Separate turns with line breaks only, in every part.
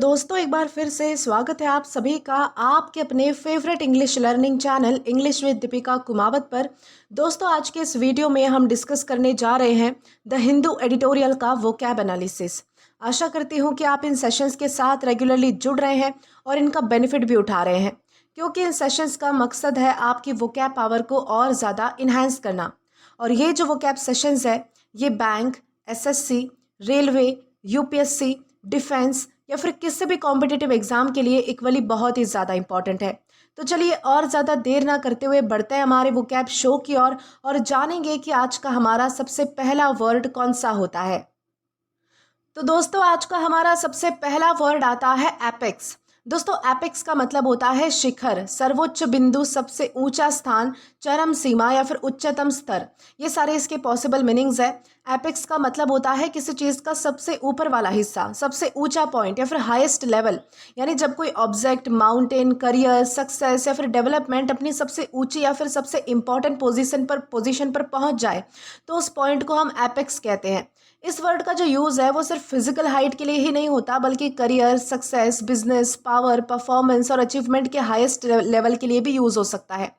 दोस्तों एक बार फिर से स्वागत है आप सभी का आपके अपने favourite English learning channel English with Deepika Kumawat पर। दोस्तों आज के इस वीडियो में हम डिस्कस करने जा रहे हैं द हिंदू एडिटोरियल का वोकैब एनालिसिस। आशा करती हूँ कि आप इन सेशंस के साथ रेगुलरली जुड़ रहे हैं और इनका बेनिफिट भी उठा रहे हैं, क्योंकि इन सेशंस का मकसद है आपकी वोकैब पावर को और ज़्यादा इन्हांस करना। और ये जो वोकैब सेशंस है ये bank, SSC, railway, UPSC, defence या फिर किसी भी कॉम्पिटिटिव एग्जाम के लिए इक्वली बहुत ही ज़्यादा इंपॉर्टेंट है। तो चलिए और ज़्यादा देर ना करते हुए बढ़ते हैं हमारे वोकैब शो की ओर और जानेंगे कि आज का हमारा सबसे पहला वर्ड कौन सा होता है। तो दोस्तों आज का हमारा सबसे पहला वर्ड आता है एपेक्स। दोस्तों एपेक्स का मतलब होता है शिखर, सर्वोच्च बिंदु, सबसे ऊंचा स्थान, चरम सीमा या फिर उच्चतम स्तर। ये सारे इसके पॉसिबल मीनिंग्स है। एपेक्स का मतलब होता है किसी चीज़ का सबसे ऊपर वाला हिस्सा, सबसे ऊंचा पॉइंट या फिर हाईएस्ट लेवल। यानी जब कोई ऑब्जेक्ट, माउंटेन, करियर, सक्सेस या फिर डेवलपमेंट अपनी सबसे ऊंची या फिर सबसे इंपॉर्टेंट पोजीशन पर पहुंच जाए तो उस पॉइंट को हम एपेक्स कहते हैं। इस वर्ड का जो यूज़ है वो सिर्फ फिजिकल हाइट के लिए ही नहीं होता, बल्कि career, success, business, power, performance और अचीवमेंट के हाईएस्ट लेवल के लिए भी यूज़ हो सकता है।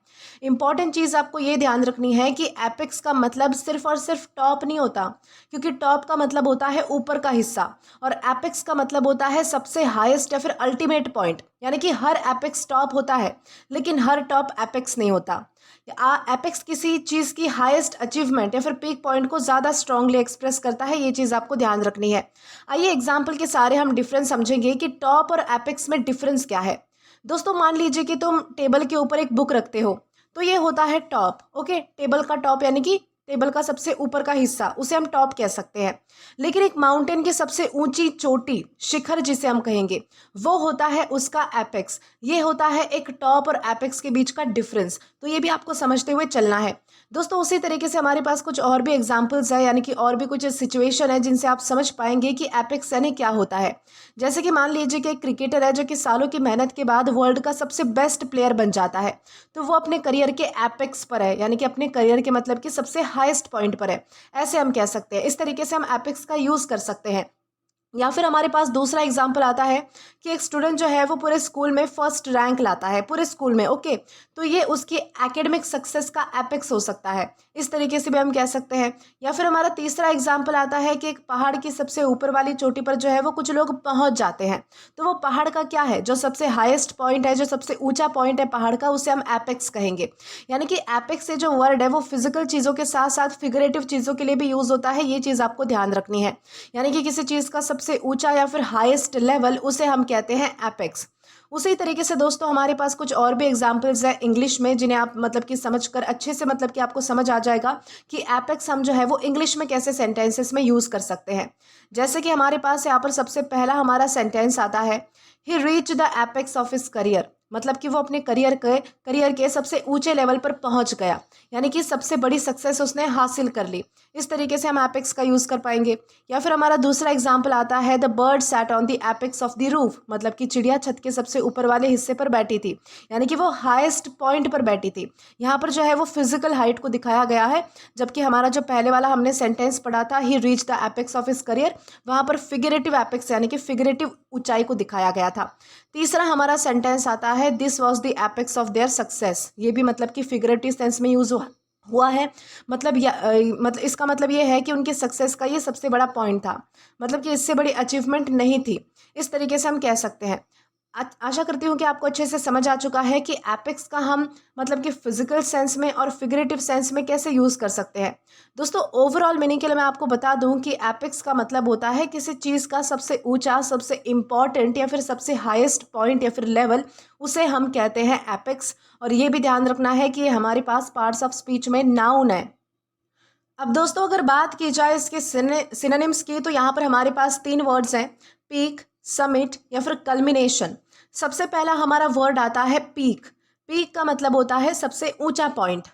इंपॉर्टेंट चीज़ आपको ये ध्यान रखनी है कि एपेक्स का मतलब सिर्फ और सिर्फ टॉप नहीं होता, क्योंकि टॉप का मतलब होता है ऊपर का हिस्सा और एपेक्स का मतलब होता है सबसे हाईएस्ट या फिर अल्टीमेट पॉइंट। यानी कि हर एपेक्स टॉप होता है लेकिन हर टॉप एपेक्स नहीं होता। एपेक्स किसी चीज़ की हाईएस्ट अचीवमेंट या फिर पीक पॉइंट को ज़्यादा स्ट्रांगली एक्सप्रेस करता है। ये चीज़ आपको ध्यान रखनी है। आइए एग्जाम्पल के सारे हम डिफरेंस समझेंगे कि टॉप और एपेक्स में डिफरेंस क्या है। दोस्तों मान लीजिए कि तुम टेबल के ऊपर एक बुक रखते हो तो ये होता है टॉप। ओके, टेबल का टॉप यानी कि टेबल का सबसे ऊपर का हिस्सा, उसे हम टॉप कह सकते हैं। लेकिन एक माउंटेन की सबसे ऊंची चोटी, शिखर जिसे हम कहेंगे, वो होता है उसका एपेक्स। ये होता है एक टॉप और एपेक्स के बीच का डिफरेंस। तो ये भी आपको समझते हुए चलना है। दोस्तों उसी तरीके से हमारे पास कुछ और भी एग्जाम्पल्स है, यानी कि और भी कुछ सिचुएशन है जिनसे आप समझ पाएंगे कि एपेक्स यानी क्या होता है। जैसे कि मान लीजिए कि एक क्रिकेटर है जो कि सालों की मेहनत के बाद वर्ल्ड का सबसे बेस्ट प्लेयर बन जाता है, तो वो अपने करियर के एपेक्स पर है, यानी कि अपने करियर के मतलब कि सबसे हाईएस्ट पॉइंट पर है, ऐसे हम कह सकते हैं। इस तरीके से हम एपेक्स का यूज़ कर सकते हैं। या फिर हमारे पास दूसरा एग्जाम्पल आता है कि एक स्टूडेंट जो है वो पूरे स्कूल में फर्स्ट रैंक लाता है, पूरे स्कूल में। ओके, तो ये उसकी एकेडमिक सक्सेस का एपेक्स हो सकता है, इस तरीके से भी हम कह सकते हैं। या फिर हमारा तीसरा एग्जाम्पल आता है कि एक पहाड़ की सबसे ऊपर वाली चोटी पर जो है वो कुछ लोग पहुंच जाते हैं, तो वो पहाड़ का क्या है, जो सबसे हाईएस्ट पॉइंट है, जो सबसे ऊंचा पॉइंट है पहाड़ का, उसे हम एपेक्स कहेंगे। यानी कि एपेक्स से जो वर्ड है वो फिजिकल चीज़ों के साथ साथ फिगरेटिव चीज़ों के लिए भी यूज़ होता है। ये चीज़ आपको ध्यान रखनी है। यानी कि किसी चीज़ का सबसे ऊंचा या फिर हाईएस्ट लेवल, उसे हम कहते हैं एपेक्स। उसी तरीके से दोस्तों हमारे पास कुछ और भी एग्जाम्पल्स है इंग्लिश में, जिन्हें आप मतलब कि समझकर अच्छे से मतलब कि आपको समझ आ जाएगा कि एपेक्स हम जो है वो इंग्लिश में कैसे सेंटेंसेस में यूज़ कर सकते हैं। जैसे कि हमारे पास यहाँ पर सबसे पहला हमारा सेंटेंस आता है, he reach the apex of his career. मतलब कि वो अपने करियर के सबसे ऊंचे लेवल पर पहुंच गया, यानी कि सबसे बड़ी सक्सेस उसने हासिल कर ली। इस तरीके से हम एपेक्स का यूज़ कर पाएंगे। या फिर हमारा दूसरा एग्जाम्पल आता है, the bird sat on the apex of the roof. मतलब कि चिड़िया छत के सबसे ऊपर वाले हिस्से पर बैठी थी, यानी कि वो हाईएस्ट पॉइंट पर बैठी थी। यहाँ पर जो है वो फिजिकल हाइट को दिखाया गया है, जबकि हमारा जो पहले वाला हमने सेंटेंस पढ़ा था, he reach the apex of his career, वहाँ पर फिगरेटिव एपेक्स यानी कि फिगरेटिव ऊंचाई को दिखाया गया था। तीसरा हमारा सेंटेंस आता है, this was the apex of their success. ये भी मतलब कि फिगरेटिव सेंस में यूज हुआ है। मतलब मतलब इसका मतलब ये है कि उनकी सक्सेस का ये सबसे बड़ा पॉइंट था, मतलब कि इससे बड़ी अचीवमेंट नहीं थी। इस तरीके से हम कह सकते हैं। आशा करती हूँ कि आपको अच्छे से समझ आ चुका है कि एपेक्स का हम मतलब कि फिजिकल सेंस में और फिगरेटिव सेंस में कैसे यूज़ कर सकते हैं। दोस्तों ओवरऑल मीनिंग के लिए मैं आपको बता दूं कि एपेक्स का मतलब होता है किसी चीज़ का सबसे ऊंचा, सबसे इम्पॉर्टेंट या फिर सबसे हाईएस्ट पॉइंट या फिर लेवल, उसे हम कहते हैं एपेक्स। और ये भी ध्यान रखना है कि हमारे पास पार्ट्स ऑफ स्पीच में नाउन है। अब दोस्तों अगर बात की जाए इसके सिनोनिम्स की, तो यहाँ पर हमारे पास तीन वर्ड्स हैं, पीक, समिट या फिर कल्मिनेशन। सबसे पहला हमारा वर्ड आता है पीक। पीक का मतलब होता है सबसे ऊंचा पॉइंट।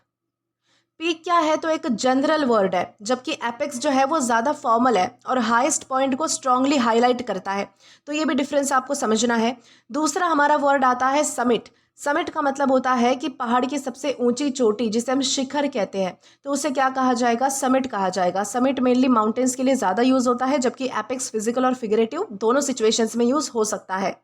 पीक क्या है तो एक जनरल वर्ड है, जबकि एपेक्स जो है वो ज़्यादा फॉर्मल है और हाईएस्ट पॉइंट को स्ट्रांगली हाईलाइट करता है। तो ये भी डिफरेंस आपको समझना है। दूसरा हमारा वर्ड आता है समिट। समिट का मतलब होता है कि पहाड़ की सबसे ऊंची चोटी, जिसे हम शिखर कहते हैं, तो उसे क्या कहा जाएगा, समिट कहा जाएगा। समिट मेनली माउंटेन्स के लिए ज़्यादा यूज़ होता है, जबकि एपेक्स फिजिकल और फिगरेटिव दोनों सिचुएशंस में यूज़ हो सकता है।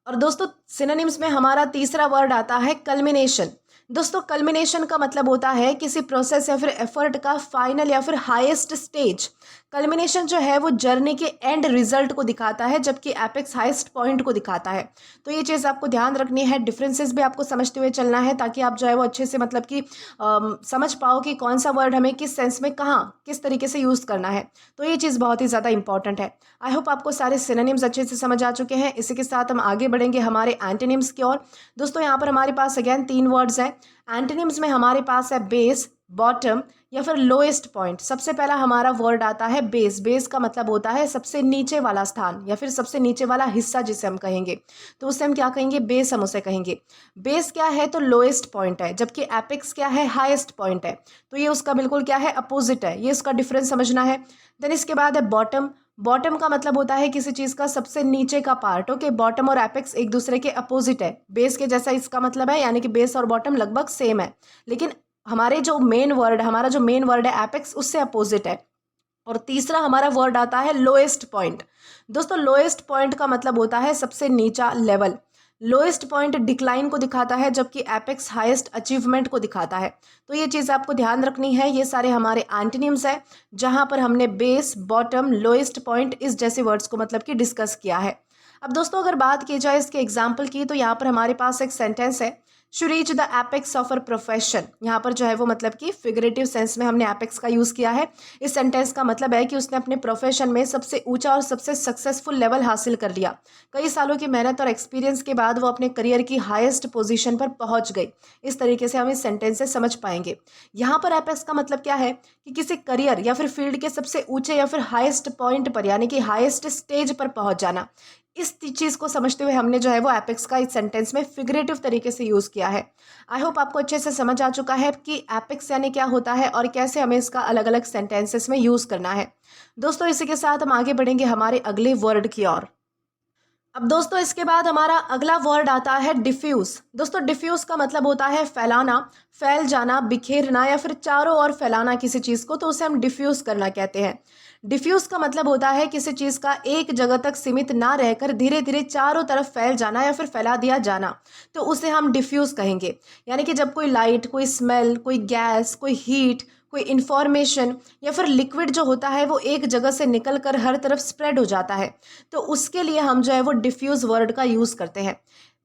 और दोस्तों सिनोनिम्स में हमारा तीसरा वर्ड आता है कल्मिनेशन। दोस्तों कल्मिनेशन का मतलब होता है किसी प्रोसेस या फिर एफर्ट का फाइनल या फिर हाईएस्ट स्टेज। कल्मिनेशन जो है वो जर्नी के एंड रिजल्ट को दिखाता है, जबकि एपेक्स हाईएस्ट पॉइंट को दिखाता है। तो ये चीज़ आपको ध्यान रखनी है, डिफरेंसेस भी आपको समझते हुए चलना है, ताकि आप जो है वो अच्छे से मतलब कि समझ पाओ कि कौन सा वर्ड हमें किस सेंस में कहाँ किस तरीके से यूज़ करना है। तो ये चीज़ बहुत ही ज़्यादा इंपॉर्टेंट है। आई होप आपको सारे सिनोनिम्स अच्छे से समझ आ चुके हैं। इसी के साथ हम आगे बढ़ेंगे हमारे एंटोनिम्स की ओर। दोस्तों यहाँ पर हमारे पास अगेन 3 वर्ड्स हैं। एंटोनिम्स में हमारे पास है बेस, बॉटम या फिर लोएस्ट पॉइंट। सबसे पहला हमारा वर्ड आता है बेस। बेस का मतलब होता है सबसे नीचे वाला स्थान या फिर सबसे नीचे वाला हिस्सा जिसे हम कहेंगे, तो उससे हम क्या कहेंगे, बेस हम उसे कहेंगे। बेस क्या है तो लोएस्ट पॉइंट है, जबकि एपेक्स क्या है, हाईएस्ट पॉइंट है। तो ये उसका बिल्कुल क्या है, अपोजिट है। ये उसका डिफरेंस समझना है। देन इसके बाद है बॉटम। बॉटम का मतलब होता है किसी चीज़ का सबसे नीचे का पार्ट। ओके, बॉटम और एपेक्स एक दूसरे के अपोजिट है, बेस के जैसा इसका मतलब है, यानी कि बेस और बॉटम लगभग सेम है, लेकिन हमारा जो मेन वर्ड है एपेक्स, उससे अपोजिट है। और तीसरा हमारा वर्ड आता है लोएस्ट पॉइंट। दोस्तों लोएस्ट पॉइंट का मतलब होता है सबसे नीचा लेवल। लोएस्ट पॉइंट डिक्लाइन को दिखाता है, जबकि एपेक्स हाईएस्ट अचीवमेंट को दिखाता है। तो ये चीज़ आपको ध्यान रखनी है। ये सारे हमारे एंटोनिम्स है, जहां पर हमने बेस, बॉटम, लोएस्ट पॉइंट इस जैसे वर्ड्स को मतलब कि डिस्कस किया है। अब दोस्तों अगर बात की जाए इसके एग्जाम्पल की, तो यहाँ पर हमारे पास एक सेंटेंस है, she reach the apex of her profession. यहाँ पर जो है वो मतलब कि फिगरेटिव सेंस में हमने एपेक्स का यूज़ किया है। इस सेंटेंस का मतलब है कि उसने अपने प्रोफेशन में सबसे ऊंचा और सबसे सक्सेसफुल लेवल हासिल कर लिया। कई सालों की मेहनत और एक्सपीरियंस के बाद वो अपने करियर की हाईएस्ट पोजीशन पर पहुंच गई। इस तरीके से हम इस सेंटेंस से समझ पाएंगे। यहाँ पर एपेक्स का मतलब क्या है कि किसी करियर या फिर फील्ड के सबसे ऊंचे या फिर हाईएस्ट पॉइंट पर, यानी कि हाईएस्ट स्टेज पर पहुंच जाना। इस चीज़ को समझते हुए हमने जो है वो एपेक्स का इस सेंटेंस में फिगरेटिव तरीके से यूज़ किया है। आई होप आपको अच्छे से समझ आ चुका है कि एपेक्स यानी क्या होता है और कैसे हमें इसका अलग अलग सेंटेंसेस में यूज़ करना है। दोस्तों इसी के साथ हम आगे बढ़ेंगे हमारे अगले वर्ड की ओर। अब दोस्तों इसके बाद हमारा अगला वर्ड आता है डिफ्यूज। दोस्तों डिफ्यूज का मतलब होता है फैलाना, फैल जाना, बिखेरना या फिर चारों ओर फैलाना किसी चीज़ को, तो उसे हम डिफ्यूज करना कहते हैं। डिफ्यूज का मतलब होता है किसी चीज़ का एक जगह तक सीमित ना रहकर धीरे धीरे चारों तरफ फैल जाना या फिर फैला दिया जाना, तो उसे हम डिफ्यूज कहेंगे। यानी कि जब कोई लाइट, कोई स्मेल, कोई गैस, कोई हीट, कोई इन्फॉर्मेशन या फिर लिक्विड जो होता है वो एक जगह से निकल कर हर तरफ स्प्रेड हो जाता है, तो उसके लिए हम जो है वो डिफ्यूज़ वर्ड का यूज़ करते हैं।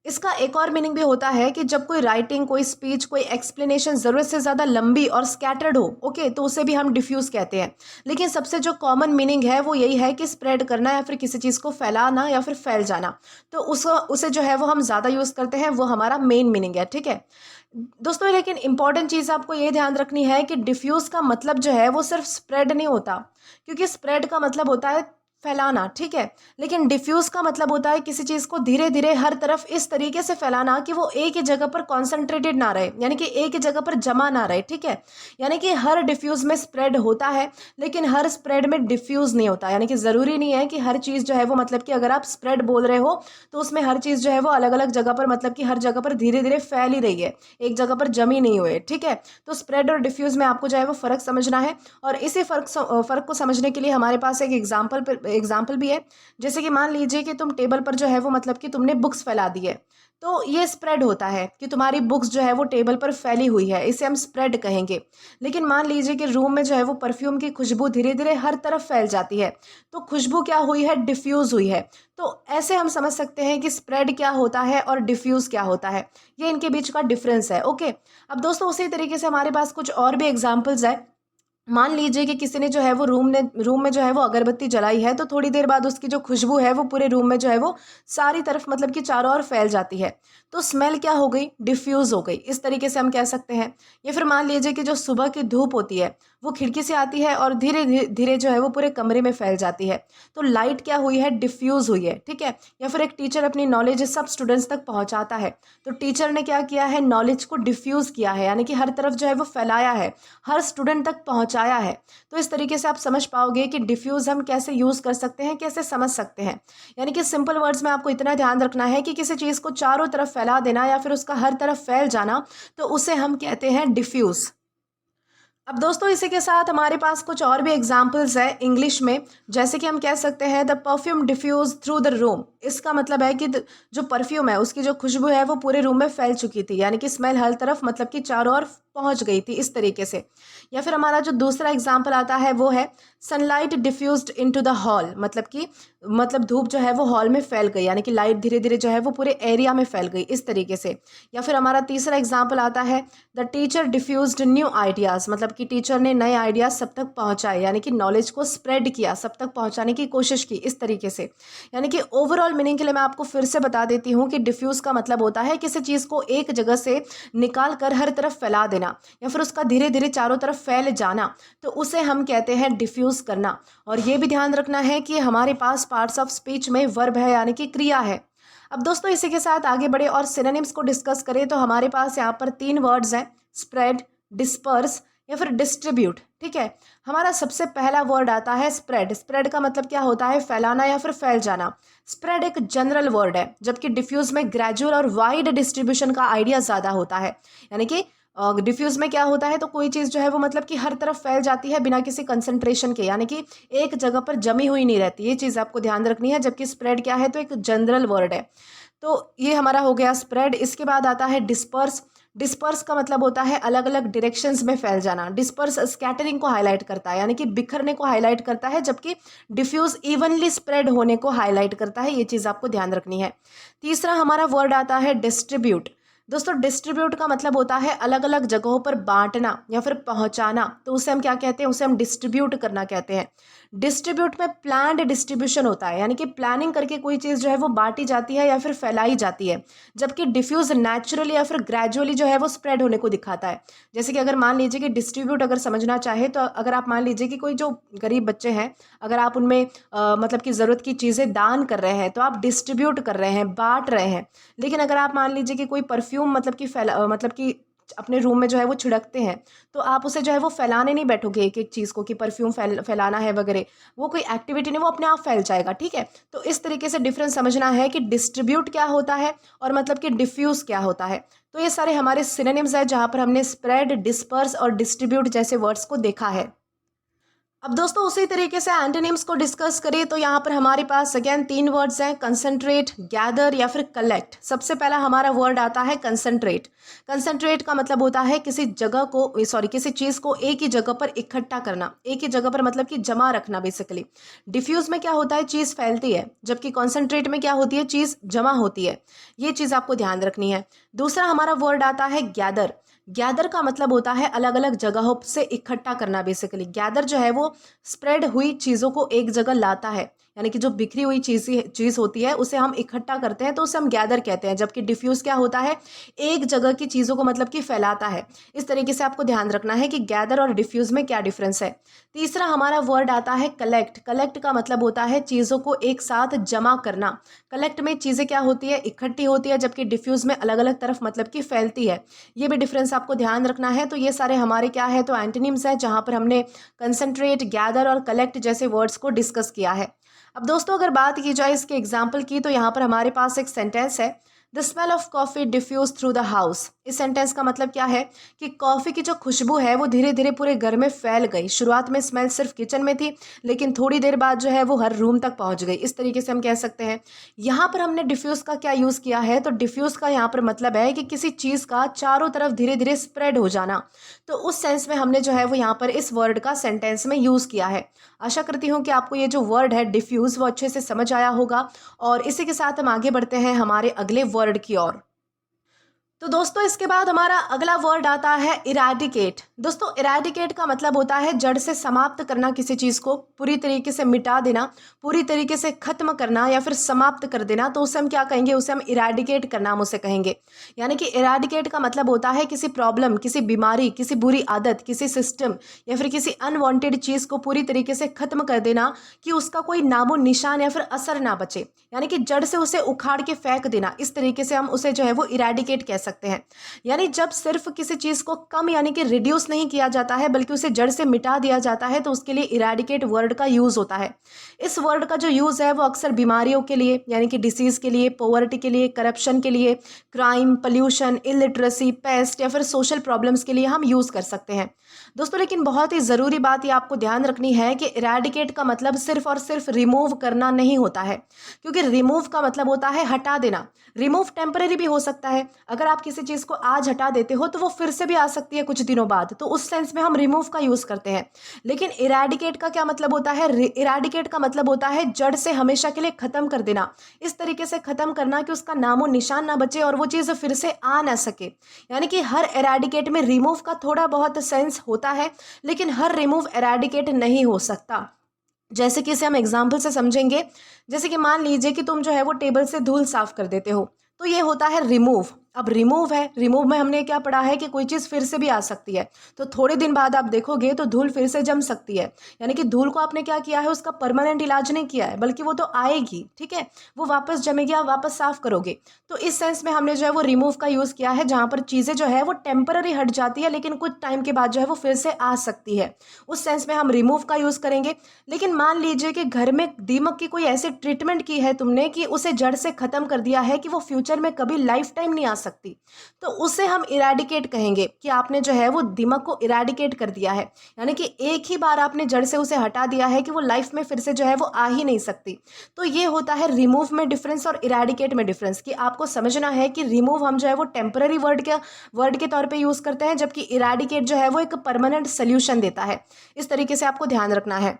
इसका एक और मीनिंग भी होता है कि जब कोई राइटिंग, कोई स्पीच, कोई एक्सप्लेनेशन ज़रूरत से ज़्यादा लंबी और स्कैटर्ड हो, ओके, तो उसे भी हम डिफ्यूज़ कहते हैं। लेकिन सबसे जो कॉमन मीनिंग है वो यही है कि स्प्रेड करना या फिर किसी चीज़ को फैलाना या फिर फैल जाना, तो उसे जो है वो हम ज़्यादा यूज़ करते हैं, वो हमारा मेन मीनिंग है, ठीक है दोस्तों। लेकिन इंपॉर्टेंट चीज़ आपको ये ध्यान रखनी है कि डिफ्यूज़ का मतलब जो है वो सिर्फ स्प्रेड नहीं होता, क्योंकि स्प्रेड का मतलब होता है फैलाना, ठीक है, लेकिन डिफ्यूज़ का मतलब होता है किसी चीज़ को धीरे धीरे हर तरफ इस तरीके से फैलाना कि वो एक ही जगह पर कॉन्सेंट्रेटेड ना रहे, यानी कि एक ही जगह पर जमा ना रहे, ठीक है। यानी कि हर डिफ्यूज़ में स्प्रेड होता है, लेकिन हर स्प्रेड में डिफ्यूज़ नहीं होता। यानी कि ज़रूरी नहीं है कि हर चीज़ जो है वो मतलब कि अगर आप स्प्रेड बोल रहे हो तो उसमें हर चीज़ जो है वो अलग अलग जगह पर मतलब कि हर जगह पर धीरे धीरे फैल ही रही है, एक जगह पर जमी नहीं हुई है, ठीक है। तो स्प्रेड और डिफ्यूज़ में आपको जो है वो फ़र्क समझना है, और इसी फ़र्क को समझने के लिए हमारे पास एक एग्जाम्पल भी है। जैसे कि मान लीजिए कि तुम टेबल पर जो है वो मतलब कि तुमने बुक्स फैला दी है, तो ये स्प्रेड होता है कि तुम्हारी बुक्स जो है वो टेबल पर फैली हुई है, इसे हम स्प्रेड कहेंगे। लेकिन मान लीजिए कि रूम में जो है वो परफ्यूम की खुशबू धीरे धीरे हर तरफ फैल जाती है, तो खुशबू क्या हुई है, डिफ्यूज़ हुई है। तो ऐसे हम समझ सकते हैं कि स्प्रेड क्या होता है और डिफ्यूज़ क्या होता है, ये इनके बीच का डिफरेंस है, ओके। अब दोस्तों उसी तरीके से हमारे पास कुछ और भी एग्जाम्पल्स है। मान लीजिए कि किसी ने जो है वो रूम में जो है वो अगरबत्ती जलाई है, तो थोड़ी देर बाद उसकी जो खुशबू है वो पूरे रूम में जो है वो सारी तरफ मतलब कि चारों ओर फैल जाती है, तो स्मेल क्या हो गई, डिफ्यूज़ हो गई, इस तरीके से हम कह सकते हैं। या फिर मान लीजिए कि जो सुबह की धूप होती है वो खिड़की से आती है और धीरे धीरे जो है वो पूरे कमरे में फैल जाती है। तो लाइट क्या हुई है, डिफ्यूज़ हुई है, ठीक है। या फिर एक टीचर अपनी नॉलेज सब स्टूडेंट्स तक पहुंचाता है, तो टीचर ने क्या किया है, नॉलेज को डिफ्यूज़ किया है, यानी कि हर तरफ जो है वो फैलाया है, हर स्टूडेंट तक पहुंचाया है। तो इस तरीके से आप समझ पाओगे कि डिफ्यूज़ हम कैसे यूज़ कर सकते हैं, कैसे समझ सकते हैं। यानी कि सिंपल वर्ड्स में आपको इतना ध्यान रखना है कि किसी चीज़ को चारों तरफ फैला देना या फिर उसका हर तरफ फैल जाना, तो उसे हम कहते हैं डिफ्यूज़। अब दोस्तों इसी के साथ हमारे पास कुछ और भी एग्जाम्पल्स है इंग्लिश में, जैसे कि हम कह सकते हैं the perfume diffuse through the room. इसका मतलब है कि जो परफ्यूम है उसकी जो खुशबू है वो पूरे रूम में फैल चुकी थी, यानी कि स्मेल हर तरफ मतलब कि चारों ओर पहुंच गई थी, इस तरीके से। या फिर हमारा जो दूसरा एग्जाम्पल आता है वो है sunlight diffused into the hall, मतलब धूप जो है वो हॉल में फैल गई, यानी कि लाइट धीरे धीरे जो है वो पूरे एरिया में फैल गई, इस तरीके से। या फिर हमारा तीसरा एग्जाम्पल आता है the teacher diffused new ideas, मतलब कि टीचर ने नए आइडियाज सब तक पहुंचाए, यानी कि नॉलेज को स्प्रेड किया, सब तक पहुंचाने की कोशिश की, इस तरीके से। यानी कि ओवरऑल मीनिंग के लिए मैं आपको फिर से बता देती हूँ कि डिफ्यूज का मतलब होता है किसी चीज़ को एक जगह से निकाल कर हर तरफ फैला देना या फिर उसका धीरे धीरे चारों तरफ फैल जाना, तो उसे हम कहते हैं डिफ्यूज करना। और ये भी ध्यान रखना है कि हमारे पास पार्ट्स ऑफ स्पीच में वर्ब है, यानी कि क्रिया है। अब दोस्तों इसी के साथ आगे बढ़े और सिनोनिम्स को डिस्कस करें तो हमारे पास यहाँ पर 3 वर्ड्स हैं, स्प्रेड, डिस्पर्स या फिर डिस्ट्रीब्यूट, ठीक है। हमारा सबसे पहला वर्ड आता है स्प्रेड। स्प्रेड का मतलब क्या होता है, फैलाना या फिर फैल जाना। स्प्रेड एक जनरल वर्ड है, जबकि डिफ्यूज में ग्रेजुअल और वाइड डिस्ट्रीब्यूशन का आइडिया ज़्यादा होता है। यानी कि डिफ्यूज में क्या होता है, तो कोई चीज़ जो है वो मतलब कि हर तरफ फैल जाती है बिना किसी कंसंट्रेशन के, यानी कि एक जगह पर जमी हुई नहीं रहती, ये चीज़ आपको ध्यान रखनी है। जबकि स्प्रेड क्या है, तो एक जनरल वर्ड है। तो ये हमारा हो गया स्प्रेड। इसके बाद आता है डिस्पर्स। डिस्पर्स का मतलब होता है अलग अलग डायरेक्शंस में फैल जाना। डिस्पर्स स्कैटरिंग को हाईलाइट करता है, यानी कि बिखरने को हाईलाइट करता है, जबकि डिफ्यूज इवनली स्प्रेड होने को हाईलाइट करता है, ये चीज़ आपको ध्यान रखनी है। तीसरा हमारा वर्ड आता है डिस्ट्रीब्यूट। दोस्तों डिस्ट्रीब्यूट का मतलब होता है अलग अलग जगहों पर बांटना या फिर पहुंचाना, तो उसे हम क्या कहते हैं, उसे हम डिस्ट्रीब्यूट करना कहते हैं। डिस्ट्रीब्यूट में प्लान्ड डिस्ट्रीब्यूशन होता है, यानी कि प्लानिंग करके कोई चीज़ जो है वो बांटी जाती है या फिर फैलाई जाती है। जबकि डिफ्यूज नेचुरली या फिर ग्रेजुअली जो है वो स्प्रेड होने को दिखाता है। जैसे कि अगर मान लीजिए कि डिस्ट्रीब्यूट अगर समझना चाहे, तो अगर आप मान लीजिए कि कोई जो गरीब बच्चे हैं, अगर आप उनमें मतलब कि ज़रूरत की चीज़ें दान कर रहे हैं, तो आप डिस्ट्रीब्यूट कर रहे हैं, बांट रहे हैं। लेकिन अगर आप मान लीजिए कि कोई परफ्यूम मतलब कि अपने रूम में जो है वो छिड़कते हैं, तो आप उसे जो है वो फैलाने नहीं बैठोगे एक एक चीज़ को कि परफ्यूम फैलाना है वगैरह, वो कोई एक्टिविटी नहीं, वो अपने आप फैल जाएगा, ठीक है। तो इस तरीके से डिफरेंस समझना है कि डिस्ट्रीब्यूट क्या होता है और मतलब कि डिफ्यूज़ क्या होता है। तो ये सारे हमारे सिनोनिम्स हैं जहाँ पर हमने स्प्रेड, डिस्पर्स और डिस्ट्रीब्यूट जैसे वर्ड्स को देखा है। अब दोस्तों उसी तरीके से एंटोनिम्स को डिस्कस करें तो यहाँ पर हमारे पास अगेन 3 वर्ड्स हैं, कंसंट्रेट, गैदर या फिर कलेक्ट। सबसे पहला हमारा वर्ड आता है कंसंट्रेट। कंसंट्रेट का मतलब होता है किसी चीज़ को एक ही जगह पर इकट्ठा करना, एक ही जगह पर मतलब कि जमा रखना बेसिकली। डिफ्यूज में क्या होता है, चीज़ फैलती है, जबकि कॉन्सेंट्रेट में क्या होती है, चीज़ जमा होती है। ये चीज़ आपको ध्यान रखनी है। दूसरा हमारा वर्ड आता है गैदर। गैदर का मतलब होता है अलग अलग जगहों से इकट्ठा करना बेसिकली। गैदर जो है वो स्प्रेड हुई चीज़ों को एक जगह लाता है, यानी कि जो बिखरी हुई चीज़ होती है उसे हम इकट्ठा करते हैं, तो उसे हम गैदर कहते हैं। जबकि डिफ्यूज़ क्या होता है, एक जगह की चीज़ों को मतलब कि फैलाता है। इस तरीके से आपको ध्यान रखना है कि गैदर और डिफ्यूज़ में क्या डिफरेंस है। तीसरा हमारा वर्ड आता है कलेक्ट। कलेक्ट का मतलब होता है चीज़ों को एक साथ जमा करना। कलेक्ट में चीज़ें क्या होती है, इकट्ठी होती है, जबकि डिफ्यूज़ में अलग अलग तरफ मतलब कि फैलती है। ये भी डिफरेंस आपको ध्यान रखना है। तो ये सारे हमारे क्या है, तो एंटोनिम्स है जहाँ पर हमने कंसंट्रेट, गैदर और कलेक्ट जैसे वर्ड्स को डिस्कस किया है। अब दोस्तों अगर बात की जाए इसके एग्जाम्पल की, तो यहाँ पर हमारे पास एक सेंटेंस है, the smell of coffee diffuse through the house. इस सेंटेंस का मतलब क्या है कि कॉफ़ी की जो खुशबू है वो धीरे धीरे पूरे घर में फैल गई। शुरुआत में स्मेल सिर्फ किचन में थी, लेकिन थोड़ी देर बाद जो है वो हर रूम तक पहुंच गई, इस तरीके से हम कह सकते हैं। यहाँ पर हमने डिफ्यूज़ का क्या यूज़ किया है, तो डिफ्यूज़ का यहाँ पर मतलब है कि किसी चीज़ का चारों तरफ धीरे धीरे स्प्रेड हो जाना। तो उस सेंस में हमने जो है वो यहाँ पर इस वर्ड का सेंटेंस में यूज़ किया है। आशा करती हूँ कि आपको ये जो वर्ड है डिफ्यूज़ वो अच्छे से समझ आया होगा। और इसी के साथ हम आगे बढ़ते हैं हमारे अगले वर्ड की ओर। तो दोस्तों इसके बाद हमारा अगला वर्ड आता है इराडिकेट। दोस्तों इराडिकेट का मतलब होता है जड़ से समाप्त करना, किसी चीज़ को पूरी तरीके से मिटा देना, पूरी तरीके से खत्म करना या फिर समाप्त कर देना। तो उसे हम क्या कहेंगे, उसे हम इराडिकेट करना हम उसे कहेंगे। यानी कि इराडिकेट का मतलब होता है किसी प्रॉब्लम, किसी बीमारी, किसी बुरी आदत, किसी सिस्टम या फिर किसी अनवांटेड चीज़ को पूरी तरीके से खत्म कर देना कि उसका कोई नामो निशान या फिर असर ना बचे, यानी कि जड़ से उसे उखाड़ के फेंक देना। इस तरीके से हम उसे जो है वो इराडिकेट कह सकते हैं। यानी जब सिर्फ किसी चीज़ को कम यानी कि रिड्यूस नहीं किया जाता है बल्कि उसे जड़ से मिटा दिया जाता है, तो उसके लिए इराडिकेट वर्ड का यूज़ होता है। इस वर्ड का जो यूज़ है वो अक्सर बीमारियों के लिए, यानी कि डिसीज़ के लिए, पॉवर्टी के लिए, करप्शन के लिए, क्राइम, पोल्यूशन, इलिटरेसी, पेस्ट या फिर सोशल प्रॉब्लम्स के लिए हम यूज़ कर सकते हैं। दोस्तों लेकिन बहुत ही ज़रूरी बात ये आपको ध्यान रखनी है कि इराडिकेट का मतलब सिर्फ और सिर्फ रिमूव करना नहीं होता है, क्योंकि रिमूव का मतलब होता है हटा देना। रिमूव टेम्पररी भी हो सकता है, अगर आप किसी चीज़ को आज हटा देते हो तो वो फिर से भी आ सकती है कुछ दिनों बाद, तो उस सेंस में हम रिमूव का यूज़ करते हैं। लेकिन इराडिकेट का क्या मतलब होता है, इराडिकेट का मतलब होता है जड़ से हमेशा के लिए ख़त्म कर देना, इस तरीके से ख़त्म करना कि उसका नामो निशान ना बचे और वो चीज़ फिर से आ ना सके। यानी कि हर इराडिकेट में रिमूव का थोड़ा बहुत सेंस होता है, लेकिन हर रिमूव इराडिकेट नहीं हो सकता। जैसे कि इसे हम एग्जाम्पल से समझेंगे। जैसे कि मान लीजिए कि तुम जो है वो टेबल से धूल साफ कर देते हो, तो ये होता है रिमूव। अब रिमूव है, रिमूव में हमने क्या पढ़ा है कि कोई चीज़ फिर से भी आ सकती है, तो थोड़े दिन बाद आप देखोगे तो धूल फिर से जम सकती है। यानी कि धूल को आपने क्या किया है, उसका परमानेंट इलाज नहीं किया है, बल्कि वो तो आएगी, ठीक है, वो वापस जमेगी, आप वापस साफ करोगे। तो इस सेंस में हमने जो है वो रिमूव का यूज़ किया है, जहाँ पर चीज़ें जो है वो टेम्पररी हट जाती है लेकिन कुछ टाइम के बाद जो है वो फिर से आ सकती है, उस सेंस में हम रिमूव का यूज़ करेंगे। लेकिन मान लीजिए कि घर में दीमक की कोई ऐसी ट्रीटमेंट की है तुमने कि उसे जड़ से ख़त्म कर दिया है कि वो फ्यूचर में कभी लाइफ टाइम नहीं आ सकती, तो उसे हम इराडिकेट कहेंगे कि आपने जो है वो दीमक को इराडिकेट कर दिया है। यानी कि एक ही बार आपने जड़ से उसे हटा दिया है कि वो लाइफ में फिर से जो है वो आ ही नहीं सकती। तो ये होता है रिमूव में डिफरेंस और इराडिकेट में डिफरेंस, कि आपको समझना है कि रिमूव हम जो है वो टेम्पररी वर्ड के तौर पे यूज़ करते हैं, जबकि इराडिकेट जो है वो एक परमानेंट सोल्यूशन देता है। इस तरीके से आपको ध्यान रखना है।